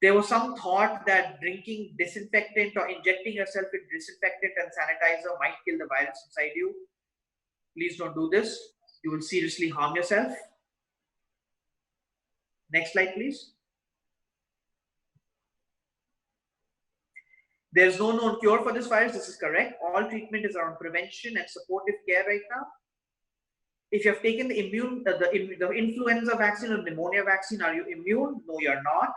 There was some thought that drinking disinfectant or injecting yourself with disinfectant and sanitizer might kill the virus inside you. Please don't do this. You will seriously harm yourself. Next slide, please. There's no known cure for this virus. This is correct. All treatment is around prevention and supportive care right now. If you have taken the influenza vaccine or pneumonia vaccine, are you immune? No, you're not.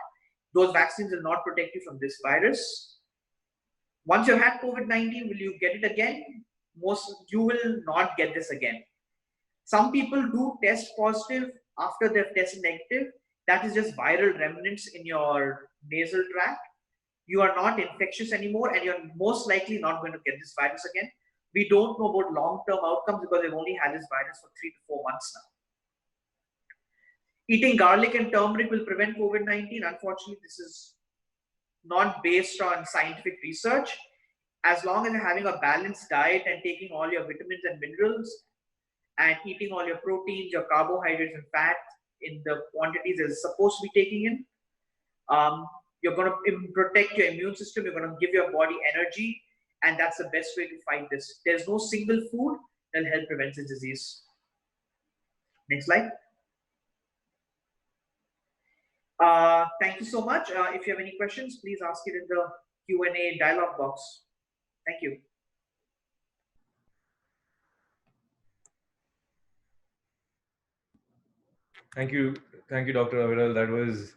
Those vaccines will not protect you from this virus. Once you've had COVID-19, will you get it again? You will not get this again. Some people do test positive after they've tested negative. That is just viral remnants in your nasal tract. You are not infectious anymore, and you're most likely not going to get this virus again. We don't know about long-term outcomes because they've only had this virus for 3 to 4 months now. Eating garlic and turmeric will prevent COVID-19. Unfortunately, this is not based on scientific research. As long as you're having a balanced diet and taking all your vitamins and minerals and eating all your proteins, your carbohydrates and fat in the quantities that is supposed to be taking in, you're going to protect your immune system. You're going to give your body energy, and that's the best way to fight this. There's no single food that will help prevent this disease. Next slide. Thank you so much. If you have any questions, please ask it in the Q&A dialog box. Thank you. Thank you, Dr. Aviral. That was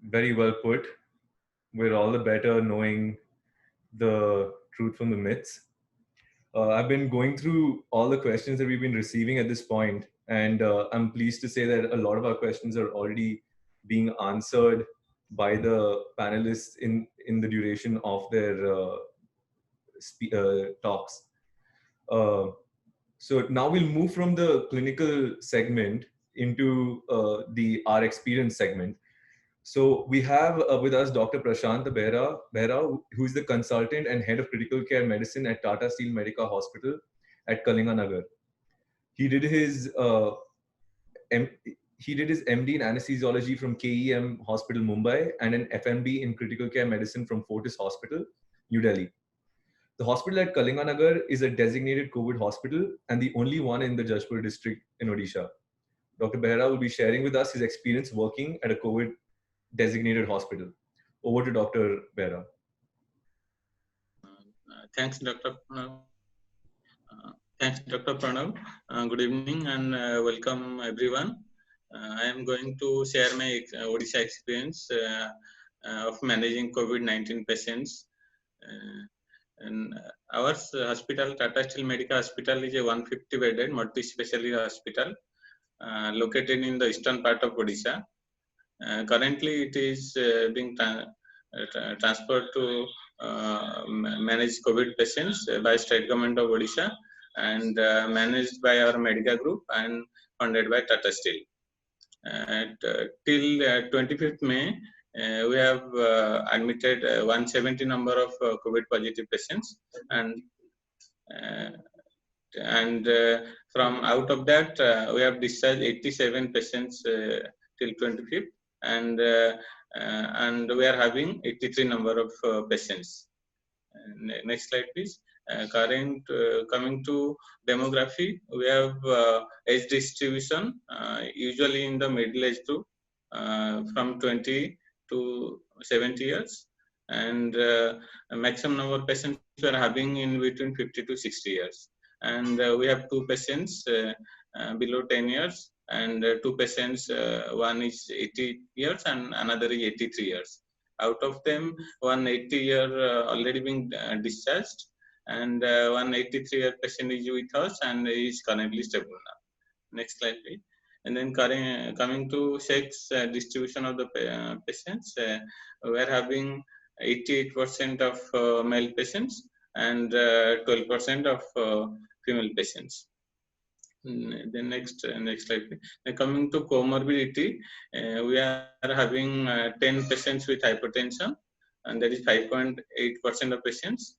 very well put. We're all the better knowing the truth from the myths. I've been going through all the questions that we've been receiving at this point, and I'm pleased to say that a lot of our questions are already being answered by the panelists in the duration of their talks. So now we'll move from the clinical segment into our experience segment. So we have with us Dr. Prashant Behra, who is the consultant and head of critical care medicine at Tata Steel Medica Hospital at Kalinganagar. He did his MD in anesthesiology from KEM Hospital, Mumbai, and an FMB in critical care medicine from Fortis Hospital, New Delhi. The hospital at Kalinganagar is a designated COVID hospital and the only one in the Jajpur district in Odisha. Dr. Behra will be sharing with us his experience working at a COVID designated hospital. Over to Dr. Behra. Thanks, Dr. Pranav. Thanks, Dr. Pranav. Good evening and welcome everyone. I am going to share my Odisha experience of managing COVID-19 patients. And our hospital, Tata Steel Medica Hospital, is a 150-bedded multi-specialty hospital located in the eastern part of Odisha. Currently, it is being transferred to manage COVID patients by state government of Odisha. and managed by our Medica Group and funded by Tata Steel. Till 25th May, we have admitted 170 number of COVID positive patients, and from out of that we have discharged 87 patients till 25th, and we are having 83 number of patients. Next slide, please. Coming to demography, we have age distribution, usually in the middle age group, from 20 to 70 years, and maximum number of patients we are having in between 50 to 60 years. And we have 2 patients below 10 years, and 2 patients, one is 80 years and another is 83 years. Out of them, 180-year already been discharged, and 183-year patient is with us and is currently stable now. Next slide, please. And then coming to sex distribution of the patients, we are having 88% of male patients and 12% of female patients. The next slide, please. Coming to comorbidity, we are having 10 patients with hypertension, and that is 5.8% of patients.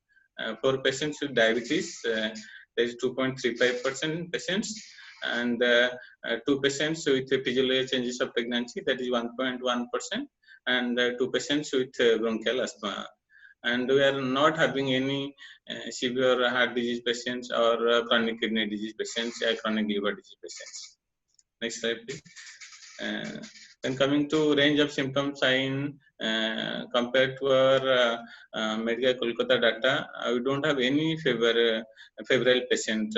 4 patients with diabetes, that is 2.35% patients, and 2 patients with physiological changes of pregnancy, that is 1.1%, and 2 patients with bronchial asthma. And we are not having any severe heart disease patients or chronic kidney disease patients or chronic liver disease patients. Next slide, please. Then coming to range of symptom sign, compared to our Medica Kolkata data, we don't have any febrile patient,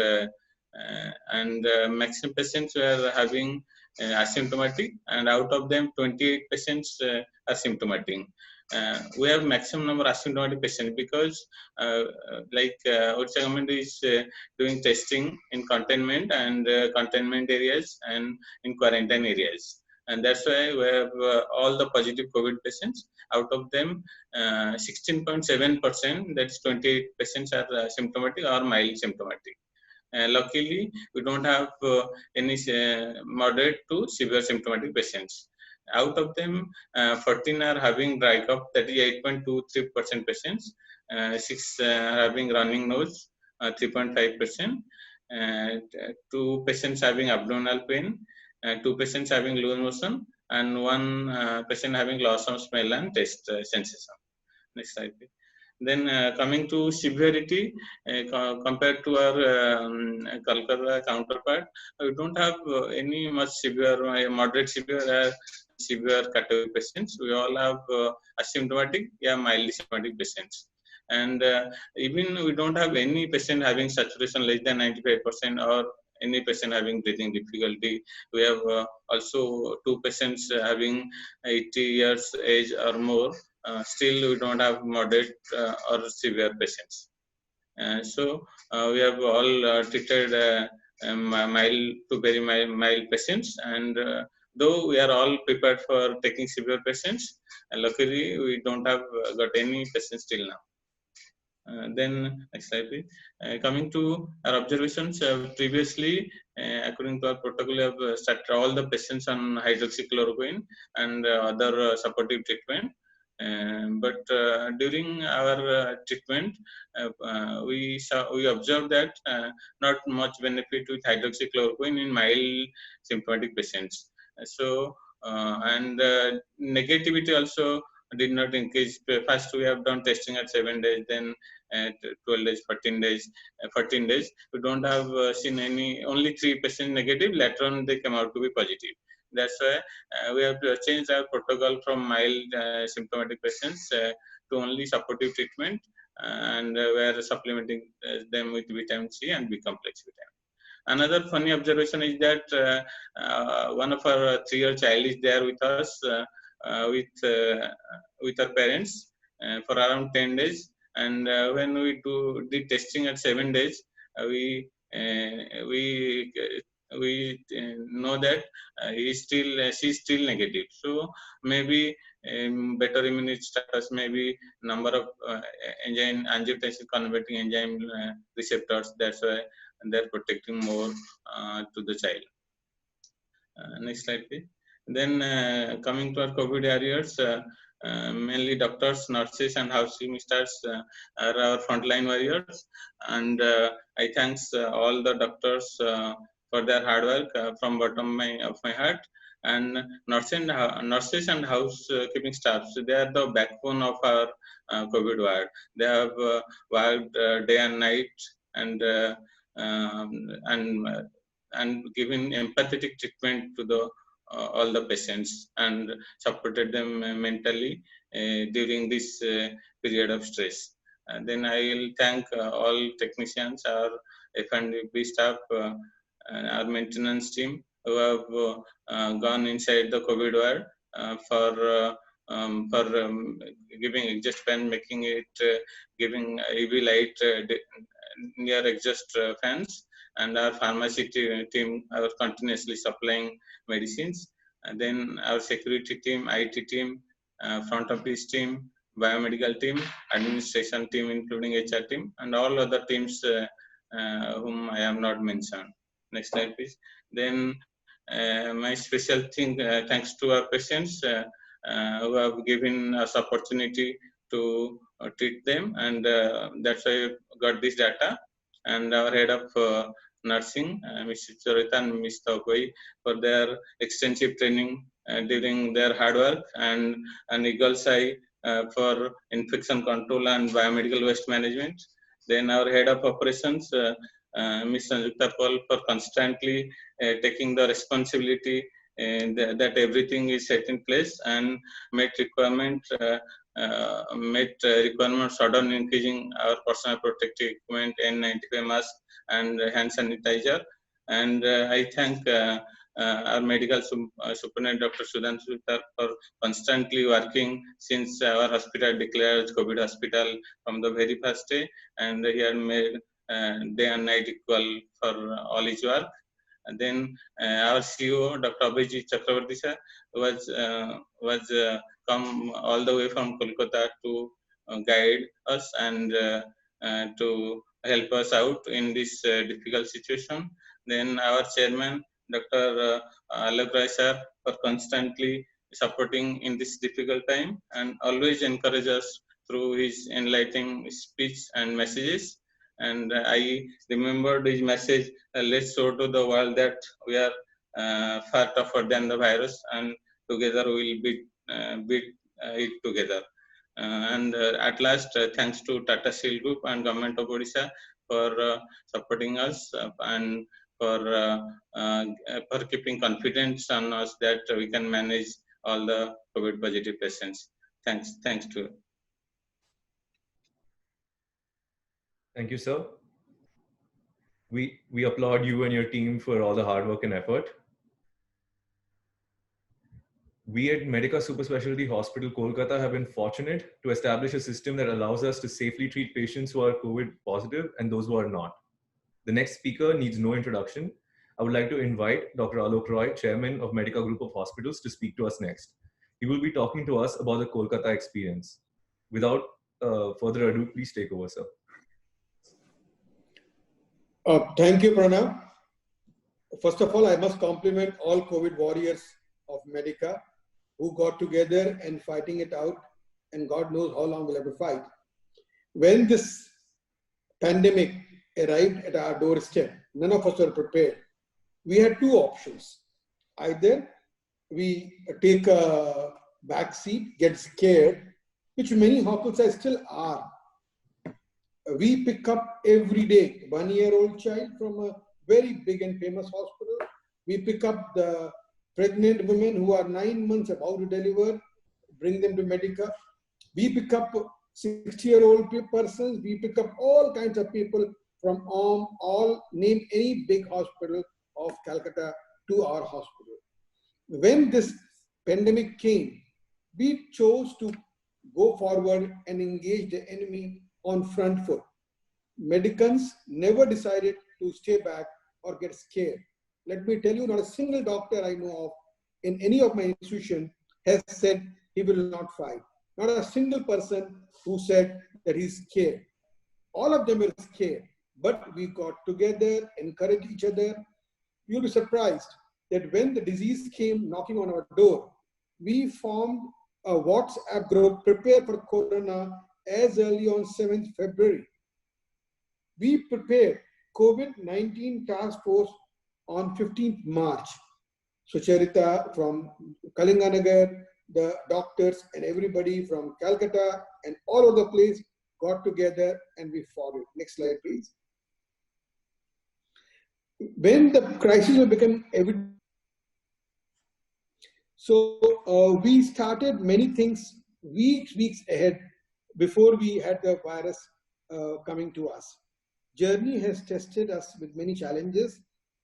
and maximum patients were having asymptomatic, and out of them 28 patients are symptomatic. We have maximum number of asymptomatic patients because Odisha government is doing testing in containment and containment areas and in quarantine areas, and that's why we have all the positive COVID patients. Out of them, 16.7%, that's 28 patients are symptomatic or mild symptomatic. Luckily, we don't have any moderate to severe symptomatic patients. Out of them, 14 are having dry cough, that is 8.23% patients. 6 are having running nose, 3.5%. 2 patients having abdominal pain, 2 patients having loose motion, and 1 patient having loss of smell and taste sensation. Next slide, please. Then coming to severity, compared to our Kolkata counterpart, we don't have any much severe, moderate severe, severe category patients. We all have asymptomatic, mildly symptomatic patients. And even we don't have any patient having saturation less than 95% or any patient having breathing difficulty. We have also 2 patients having 80 years age or more. Still, we don't have moderate or severe patients. So we have all treated mild to very mild patients, and though we are all prepared for taking severe patients, luckily we don't have got any patients till now. Then next slide, please. Coming to our observations, previously, according to our protocol, we have started all the patients on hydroxychloroquine and other supportive treatment. But during our treatment, we observed that not much benefit with hydroxychloroquine in mild symptomatic patients. So and negativity also did not increase. First, we have done testing at 7 days, then 12 days, 14 days, 14 days. We don't have seen any. Only 3 patients negative. Later on, they came out to be positive. That's why we have changed our protocol from mild symptomatic patients to only supportive treatment, and we are supplementing them with vitamin C and B complex vitamin. Another funny observation is that one of our 3-year child is there with us with our parents for around 10 days, and when we did testing at 7 days, we know that she's still negative. So maybe better immunity status, maybe number of enzyme angiotensin converting enzyme receptors. That's why they're protecting more to the child. Next slide, please. Then coming to our COVID warriors, mainly doctors, nurses, and housing staffs are our frontline warriors. And I thanks all the doctors for their hard work from bottom of my heart. And nurses and housekeeping staffs, they are the backbone of our COVID ward. They have worked day and night and giving empathetic treatment to the all the patients and supported them mentally during this period of stress. And then I will thank all technicians, our F&B staff, and our maintenance team who have gone inside the COVID ward for giving exhaust fan, making it giving UV light near exhaust fans. And our pharmacy team are continuously supplying medicines. And then our security team, IT team, front office team, biomedical team, administration team, including HR team, and all other teams whom I have not mentioned. Next slide, please. Then my special thing, thanks to our patients who have given us opportunity to treat them, and that's why I got this data. And our head of nursing, Ms. Charita and Ms. Taukoi, for their extensive training during their hard work, and Eagle's Eye for infection control and biomedical waste management. Then our head of operations, Ms. Sanjukta Paul, for constantly taking the responsibility that everything is set in place and met requirements sudden increasing our personal protective equipment, N95 mask and hand sanitizer. And I thank our medical superintendent, Dr. Sudhanshu Sir, for constantly working since our hospital declared COVID hospital from the very first day, and he had made day and night equal for all his work. And then our CEO, Dr. Abhijit Chakravarti sir, was come all the way from Kolkata to guide us and to help us out in this difficult situation. Then our chairman, Dr. Alok Rai sir, for constantly supporting in this difficult time and always encourage us through his enlightening speech and messages. And I remembered his message, let's show to the world that we are far tougher than the virus, and together we will beat it together. At last, thanks to Tata Steel Group and Government of Odisha for supporting us and for keeping confidence on us that we can manage all the COVID positive patients. Thanks to you. Thank you, sir. We applaud you and your team for all the hard work and effort. We at Medica Super Specialty Hospital, Kolkata have been fortunate to establish a system that allows us to safely treat patients who are COVID positive and those who are not. The next speaker needs no introduction. I would like to invite Dr. Alok Roy, Chairman of Medica Group of Hospitals, to speak to us next. He will be talking to us about the Kolkata experience. Without further ado, please take over, sir. Thank you, Pranav. First of all, I must compliment all COVID warriors of Medica who got together and fighting it out, and God knows how long we'll have to fight. When this pandemic arrived at our doorstep, none of us were prepared. We had two options. Either we take a back seat, get scared, which many hospitals still are. We pick up every day 1-year-old child from a very big and famous hospital. We pick up the pregnant women who are 9 months about to deliver, bring them to Medica. We pick up 60-year-old persons. We pick up all kinds of people from all name any big hospital of Calcutta to our hospital. When this pandemic came, we chose to go forward and engage the enemy on front foot. Medicans never decided to stay back or get scared. Let me tell you, not a single doctor I know of in any of my institutions has said he will not fight. Not a single person who said that he's scared. All of them were scared, but we got together, encouraged each other. You'll be surprised that when the disease came knocking on our door, we formed a WhatsApp group, Prepare for Corona, as early on 7th February. We prepared COVID-19 task force on 15th March. Sucharita from Kalinganagar, the doctors and everybody from Calcutta and all over the place got together and we fought it. Next slide, please. When the crisis will become evident, so we started many things weeks ahead before we had the virus coming to us. Journey has tested us with many challenges,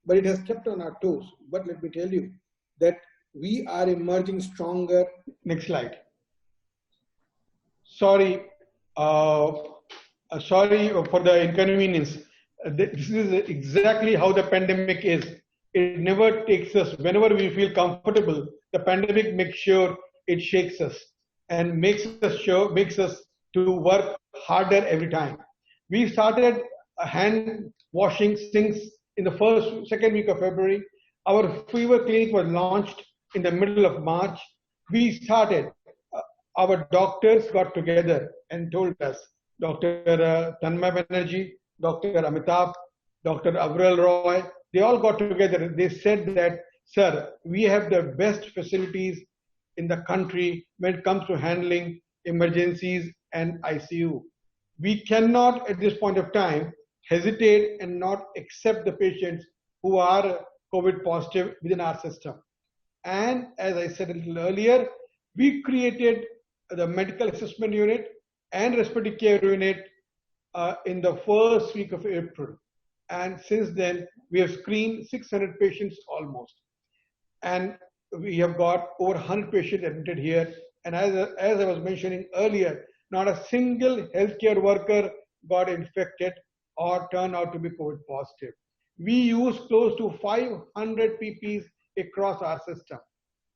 but it has kept on our toes. But let me tell you that we are emerging stronger. Next slide. Sorry for the inconvenience. This is exactly how the pandemic is. It never takes us, whenever we feel comfortable, the pandemic makes sure it shakes us and makes us to work harder every time. We started hand washing sinks in the second week of February. Our fever clinic was launched in the middle of March. We started, our doctors got together and told us, Dr. Tanmay Banerjee, Dr. Amitabh, Dr. Avral Roy, they all got together. They said that, sir, we have the best facilities in the country when it comes to handling emergencies and ICU. We cannot at this point of time hesitate and not accept the patients who are COVID positive within our system. And as I said a little earlier, we created the medical assessment unit and respiratory care unit in the first week of April. And since then, we have screened 600 patients almost. And we have got over 100 patients admitted here. And as I was mentioning earlier, not a single healthcare worker got infected or turned out to be COVID positive. We use close to 500 PPEs across our system.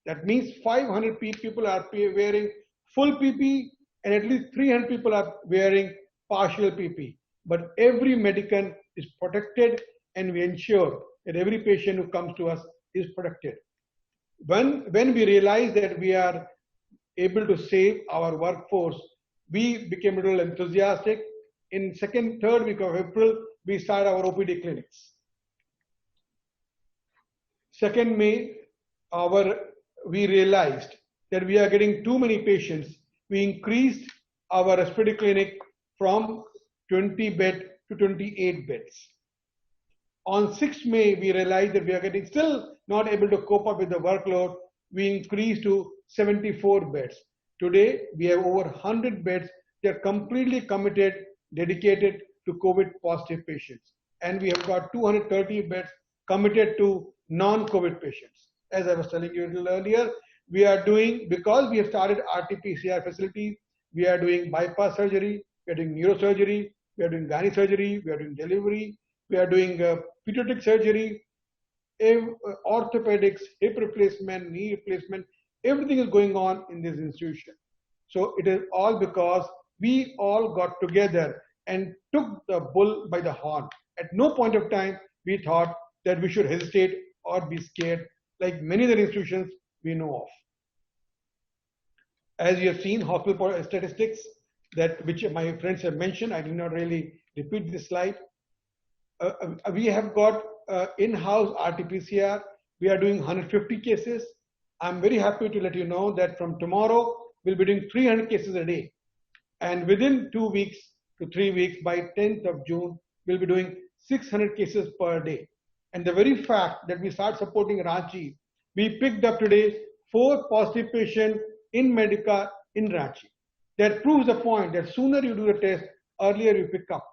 That means 500 people are wearing full PPE and at least 300 people are wearing partial PPE. But every medicant is protected and we ensure that every patient who comes to us is protected. When we realized that we are able to save our workforce, we became a little enthusiastic. In third week of April, we started our OPD clinics. 2nd May, we realized that we are getting too many patients. We increased our respiratory clinic from 20 bed to 28 beds. On 6th May, we realized that we are still not able to cope up with the workload. We increased to 74 beds. Today, we have over 100 beds that are completely committed, dedicated to COVID positive patients. And we have got 230 beds committed to non-COVID patients. As I was telling you a little earlier, we are doing, because we have started RT-PCR facilities, we are doing bypass surgery, we are doing neurosurgery, we are doing gynae surgery, we are doing delivery, we are doing pediatric surgery, orthopedics, hip replacement, knee replacement, everything is going on in this institution. So it is all because we all got together and took the bull by the horn. At no point of time we thought that we should hesitate or be scared like many other institutions we know of. As you have seen, hospital statistics, which my friends have mentioned, I did not really repeat this slide. We have got in-house RT-PCR. We are doing 150 cases. I'm very happy to let you know that from tomorrow, we'll be doing 300 cases a day. And within 2 weeks to 3 weeks, by 10th of June, we'll be doing 600 cases per day. And the very fact that we start supporting Ranchi, we picked up today 4 positive patients in Medica in Ranchi. That proves the point that sooner you do the test, earlier you pick up.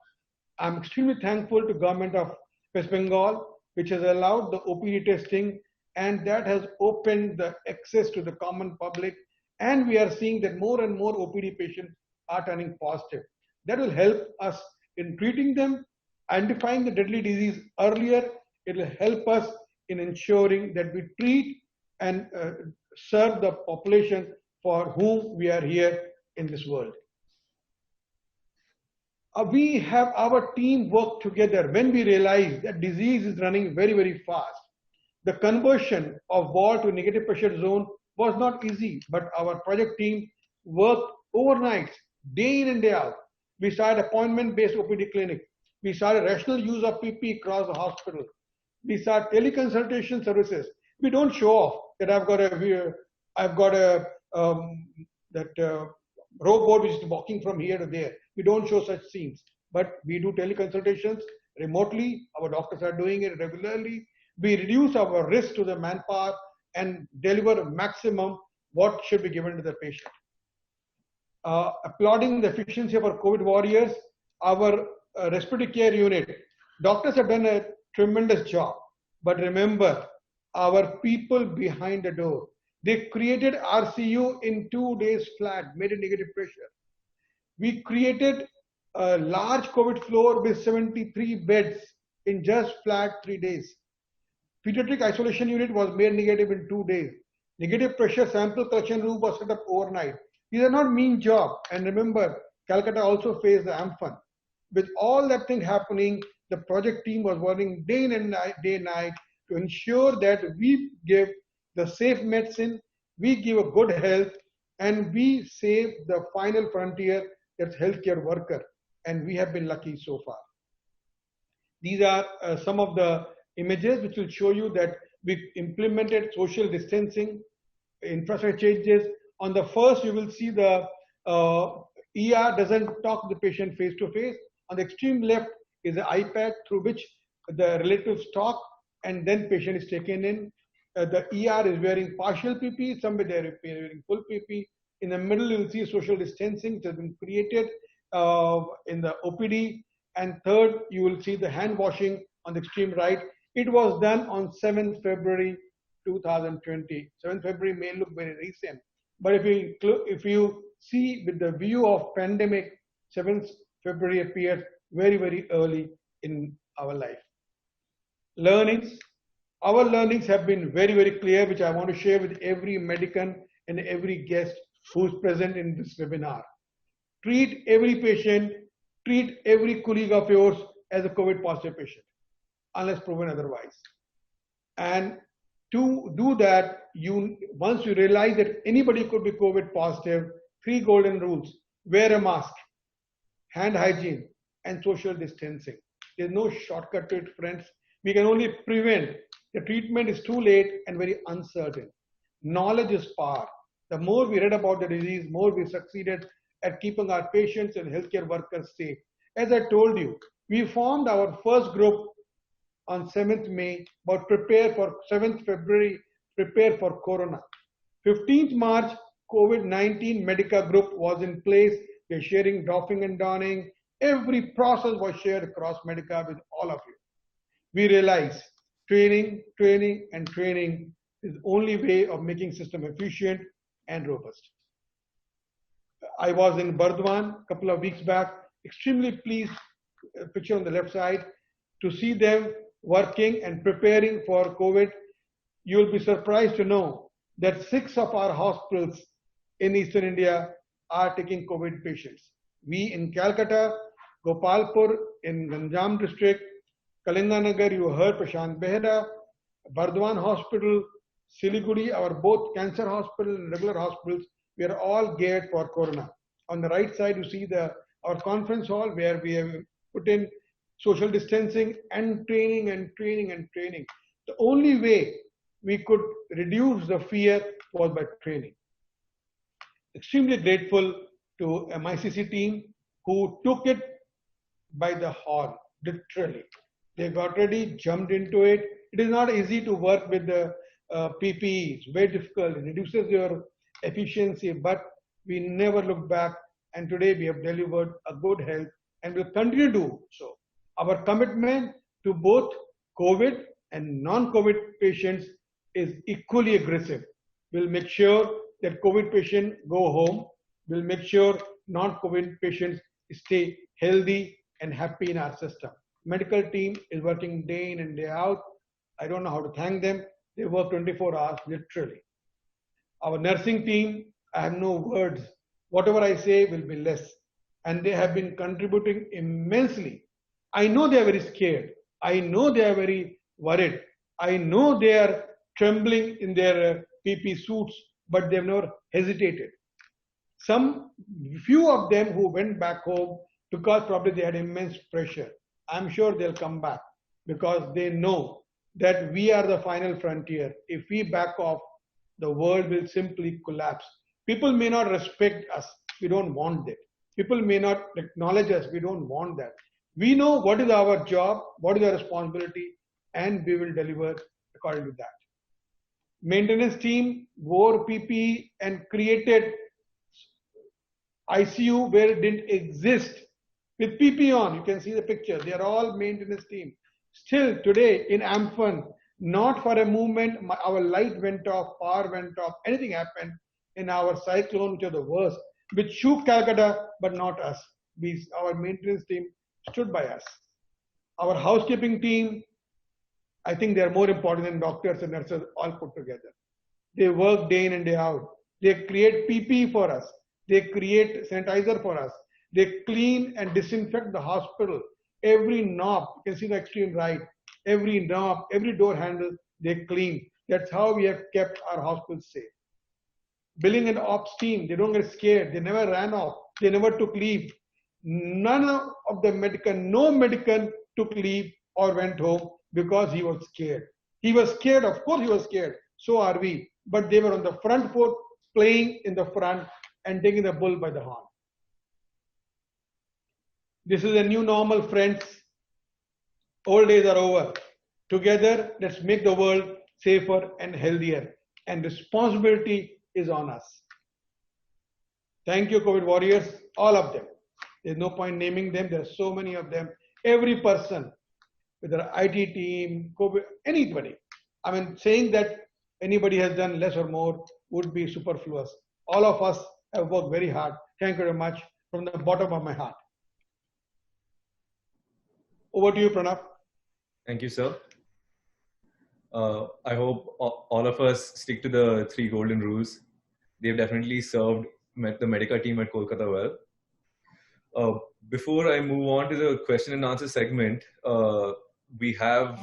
I'm extremely thankful to government of West Bengal, which has allowed the OPD testing, and that has opened the access to the common public. And we are seeing that more and more OPD patients are turning positive. That will help us in treating them, identifying the deadly disease earlier. It will help us in ensuring that we treat and serve the population for whom we are here in this world. We have our team work together when we realize that disease is running very, very fast. The conversion of ward to negative pressure zone was not easy, but our project team worked overnight, day in and day out. We started appointment-based OPD clinic. We started rational use of PP across the hospital. We started teleconsultation services. We don't show off that I've got a robot which is walking from here to there. We don't show such scenes, but we do teleconsultations remotely. Our doctors are doing it regularly. We reduce our risk to the manpower and deliver maximum what should be given to the patient. Applauding the efficiency of our COVID warriors, our respiratory care unit, doctors have done a tremendous job. But remember, our people behind the door, they created RCU in 2 days flat, made a negative pressure. We created a large COVID floor with 73 beds in just flat 3 days. Pediatric isolation unit was made negative in 2 days. Negative pressure sample collection room was set up overnight. These are not mean job. And remember, Calcutta also faced the Amphan. With all that thing happening, the project team was working day and night to ensure that we give the safe medicine, we give a good health, and we save the final frontier, that's healthcare worker. And we have been lucky so far. These are some of the images which will show you that we implemented social distancing, infrastructure changes. On the first, you will see the ER doesn't talk to the patient face to face. On the extreme left is an iPad through which the relatives talk, and then patient is taken in. The ER is wearing partial PP, somebody they are wearing full PP. In the middle, you will see social distancing which has been created in the OPD. And third, you will see the hand washing on the extreme right. It was done on 7th February 2020. 7th February may look very recent, but if you see with the view of pandemic, 7th February appears very, very early in our life. Learnings. Our learnings have been very, very clear, which I want to share with every Medicon and every guest who's present in this webinar. Treat every patient, treat every colleague of yours as a COVID positive patient, unless proven otherwise. And to do that, once you realize that anybody could be COVID positive, 3 golden rules: wear a mask, hand hygiene, and social distancing. There's no shortcut to it, friends. We can only prevent. The treatment is too late and very uncertain. Knowledge is power. The more we read about the disease, more we succeeded at keeping our patients and healthcare workers safe. As I told you, we formed our first group on 7th May, about prepare for 7th February, prepare for Corona. 15th March, COVID-19 Medica group was in place. We're sharing doffing and donning. Every process was shared across Medica with all of you. We realize training, training, and training is the only way of making system efficient and robust. I was in Burdwan a couple of weeks back, extremely pleased, picture on the left side, to see them working and preparing for COVID. You'll be surprised to know that 6 of our hospitals in Eastern India are taking COVID patients. We in Calcutta, Gopalpur in Ganjam district, Kalinganagar, you heard Prashant Behera, Burdwan Hospital, Siliguri, our both cancer hospital and regular hospitals, we are all geared for Corona. On the right side, you see our conference hall where we have put in social distancing and training and training and training. The only way we could reduce the fear was by training. Extremely grateful to MICC team who took it by the horn, literally. They got ready, jumped into it. It is not easy to work with the PPE. It's very difficult. It reduces your efficiency, but we never look back. And today we have delivered a good health and will continue to do so. Our commitment to both COVID and non-COVID patients is equally aggressive. We'll make sure that COVID patients go home. We'll make sure non-COVID patients stay healthy and happy in our system. Medical team is working day in and day out. I don't know how to thank them. They work 24 hours, literally. Our nursing team, I have no words. Whatever I say will be less. And they have been contributing immensely. I know they are very scared. I know they are very worried. I know they are trembling in their PP suits, but they have never hesitated. Some few of them who went back home because probably they had immense pressure. I'm sure they'll come back because they know that we are the final frontier. If we back off, the world will simply collapse. People may not respect us. We don't want that. People may not acknowledge us. We don't want that. We know what is our job, what is our responsibility, and we will deliver according to that. Maintenance team wore PPE and created ICU where it didn't exist with PPE on. You can see the picture. They are all maintenance team. Still today in Amphan, not for a moment, our light went off, power went off, anything happened in our cyclone, which was the worst, which shook Calcutta, but not us. Our maintenance team stood by us. Our housekeeping team, I think they are more important than doctors and nurses all put together. They work day in and day out. They create PPE for us. They create sanitizer for us. They clean and disinfect the hospital. Every knob, you can see the extreme right, every knob, every door handle, they clean. That's how we have kept our hospitals safe. Billing and ops team, they don't get scared. They never ran off. They never took leave. None of the no medical took leave or went home because he was scared. He was scared, of course he was scared. So are we. But they were on the front foot, playing in the front and taking the bull by the horn. This is a new normal, friends. Old days are over. Together, let's make the world safer and healthier. And responsibility is on us. Thank you, COVID warriors, all of them. There's no point naming them. There's so many of them. Every person, whether IT team, COVID, anybody. I mean, saying that anybody has done less or more would be superfluous. All of us have worked very hard. Thank you very much from the bottom of my heart. Over to you, Pranav. Thank you, sir. I hope all of us stick to the 3 golden rules. They've definitely served the Medica team at Kolkata well. Before I move on to the question and answer segment, we have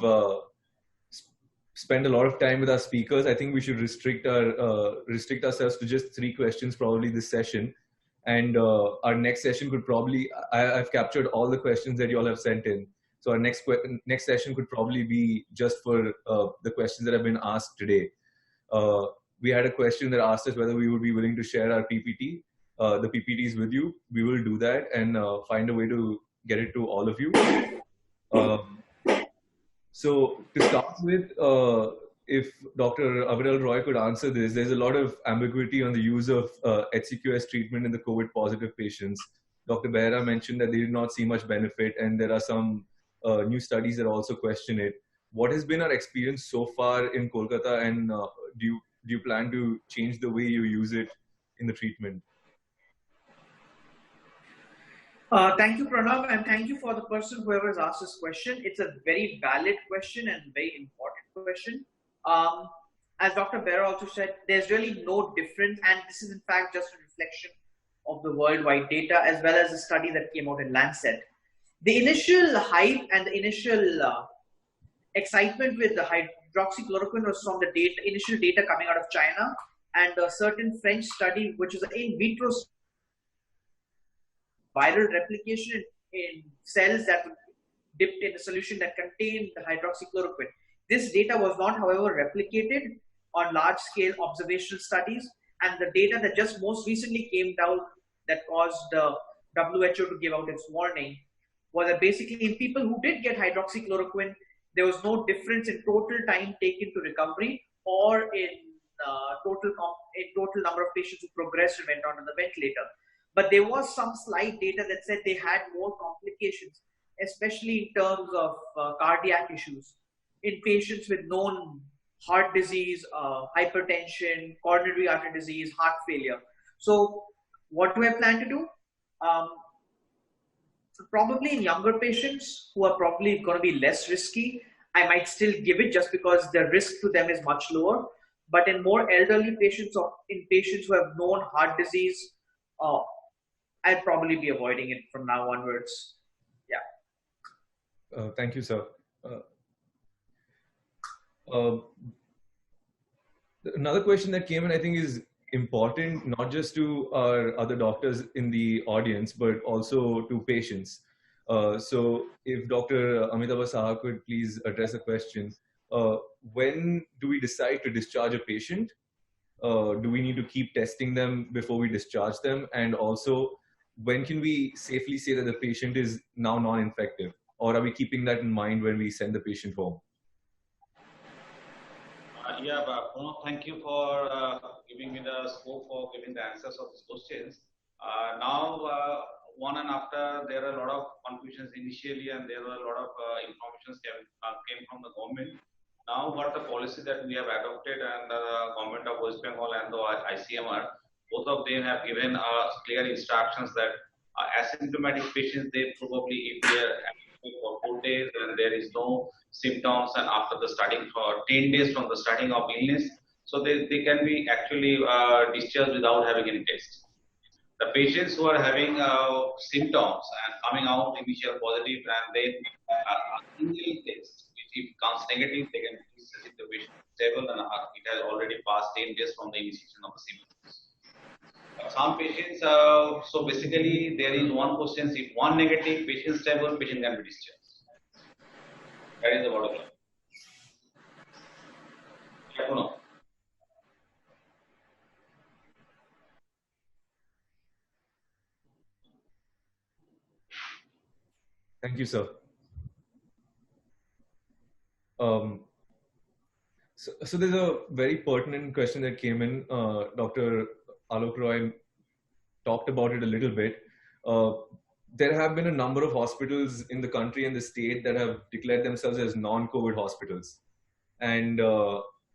spent a lot of time with our speakers. I think we should restrict ourselves to just 3 questions probably this session. And our next session could probably, I've captured all the questions that you all have sent in. So our next session could probably be just for the questions that have been asked today. We had a question that asked us whether we would be willing to share our PPT, the PPTs with you. We will do that and find a way to get it to all of you. So to start with, if Dr. Aviral Roy could answer this, there's a lot of ambiguity on the use of HCQS treatment in the COVID positive patients. Dr. Behera mentioned that they did not see much benefit, and there are some new studies that also question it. What has been our experience so far in Kolkata, and do you plan to change the way you use it in the treatment? Thank you, Pranav, and thank you for the person whoever has asked this question. It's a very valid question and very important question. As Dr. Behera also said, there's really no difference, and this is in fact just a reflection of the worldwide data as well as the study that came out in Lancet. The initial hype and the initial excitement with the hydroxychloroquine was from the initial data coming out of China and a certain French study, which is an in vitro viral replication in cells that were dipped in a solution that contained the hydroxychloroquine. This data was not, however, replicated on large-scale observational studies, and the data that just most recently came down that caused the WHO to give out its warning was that basically in people who did get hydroxychloroquine, there was no difference in total time taken to recovery or in total number of patients who progressed and went on to the ventilator. But there was some slight data that said they had more complications, especially in terms of cardiac issues in patients with known heart disease, hypertension, coronary artery disease, heart failure. So what do I plan to do? Probably in younger patients who are probably going to be less risky, I might still give it just because the risk to them is much lower. But in more elderly patients or in patients who have known heart disease, I'd probably be avoiding it from now onwards. Yeah. Thank you, sir. Another question that came in, I think, is important not just to our other doctors in the audience, but also to patients. So if Dr. Amitabh Saha could please address the question, when do we decide to discharge a patient? Do we need to keep testing them before we discharge them? And also, when can we safely say that the patient is now non-infective? Or are we keeping that in mind when we send the patient home? Puno, thank you for giving me the scope for giving the answers of these questions. Now, one and after, there are a lot of confusions initially, and there were a lot of information came from the government. Now, what the policy that we have adopted, and the government of West Bengal and the ICMR, both of them have given clear instructions that asymptomatic patients, they probably, if they are for 4 days and there is no symptoms, and after the starting for 10 days from the starting of illness, so they can be actually discharged without having any test. The patients who are having symptoms and coming out initial positive, and then a single test, which if comes negative, they can be discharged if the patient is stable and it has already passed 10 days from the initiation of the symptoms. Some patients, so basically there is one question: if one negative, patient stable, patient can be discharged. That is the bottom line. Thank you, sir. So there's a very pertinent question that came in. Dr. Alok Roy talked about it a little bit. There have been a number of hospitals in the country and the state that have declared themselves as non-COVID hospitals. And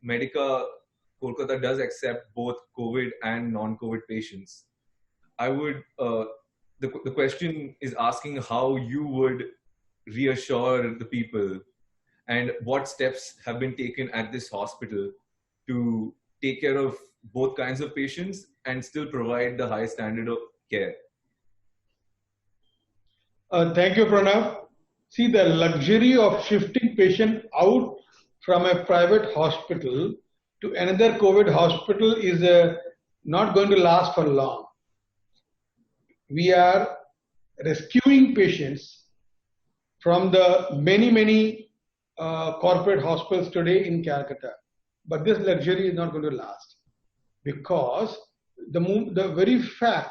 Medica Kolkata does accept both COVID and non-COVID patients. I would, the question is asking how you would reassure the people and what steps have been taken at this hospital to take care of both kinds of patients and still provide the highest standard of care. Thank you, Pranav. See, the luxury of shifting patient out from a private hospital to another COVID hospital is not going to last for long. We are rescuing patients from the many corporate hospitals today in Calcutta. But this luxury is not going to last, because the very fact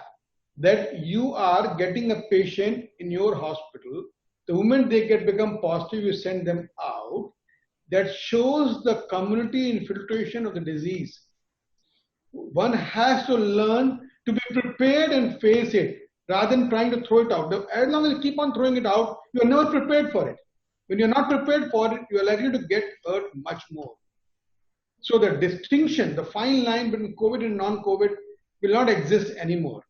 that you are getting a patient in your hospital, the moment they become positive, you send them out, that shows the community infiltration of the disease. One has to learn to be prepared and face it rather than trying to throw it out. As long as you keep on throwing it out, you are never prepared for it. When you're not prepared for it, you are likely to get hurt much more. So the distinction, the fine line between COVID and non-COVID will not exist anymore.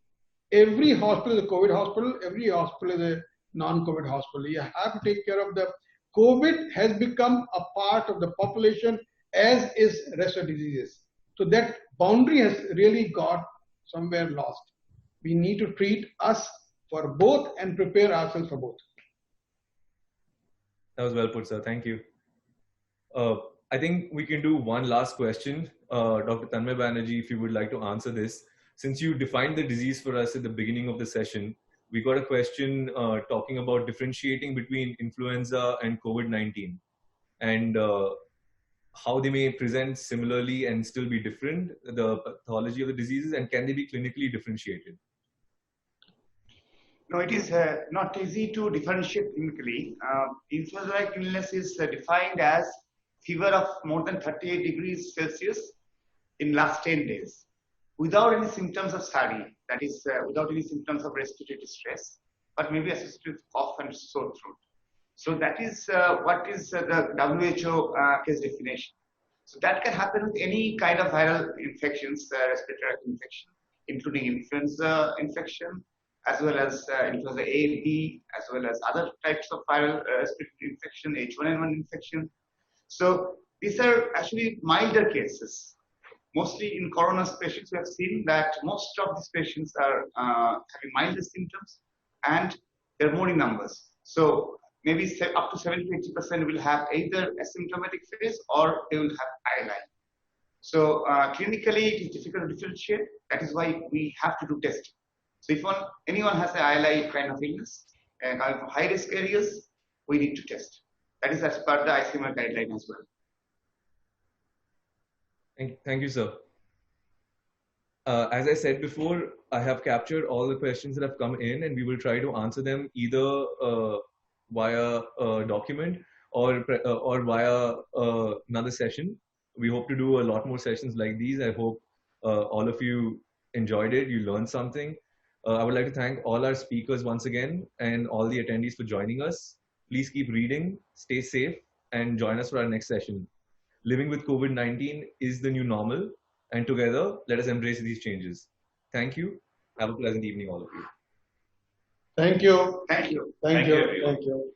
Every hospital is a COVID hospital, every hospital is a non-COVID hospital. You have to take care of the COVID has become a part of the population, as is rest of diseases. So that boundary has really got somewhere lost. We need to treat us for both and prepare ourselves for both. That was well put, sir. Thank you. I think we can do one last question. Dr. Tanmay Banerjee, if you would like to answer this. Since you defined the disease for us at the beginning of the session, we got a question talking about differentiating between influenza and COVID-19 and how they may present similarly and still be different, the pathology of the diseases, and can they be clinically differentiated? No, it is not easy to differentiate clinically. Influenza-like illness is defined as fever of more than 38 degrees Celsius in last 10 days without any symptoms of SARI, that is without any symptoms of respiratory distress, but maybe associated with cough and sore throat. So that is what is the WHO case definition. So that can happen with any kind of viral infections, respiratory infection, including influenza infection, as well as influenza A, B, as well as other types of viral respiratory infection, H1N1 infection. So these are actually milder cases. mostly in corona patients, we have seen that most of these patients are having milder symptoms and they're more in numbers. So maybe up to 70 to 80% will have either asymptomatic phase or they will have ILI. So clinically, it is difficult to differentiate. That is why we have to do testing. So if anyone has an ILI kind of illness and high risk areas, we need to test. That is as per the ICMR guideline as well. Thank you, sir. As I said before, I have captured all the questions that have come in, and we will try to answer them either via a document or via another session. We hope to do a lot more sessions like these. I hope all of you enjoyed it. You learned something. I would like to thank all our speakers once again and all the attendees for joining us. Please keep reading, stay safe, and join us for our next session. Living with COVID-19 is the new normal, and together, let us embrace these changes. Thank you. Have a pleasant evening, all of you. Thank you. Thank you. Thank you. Thank you.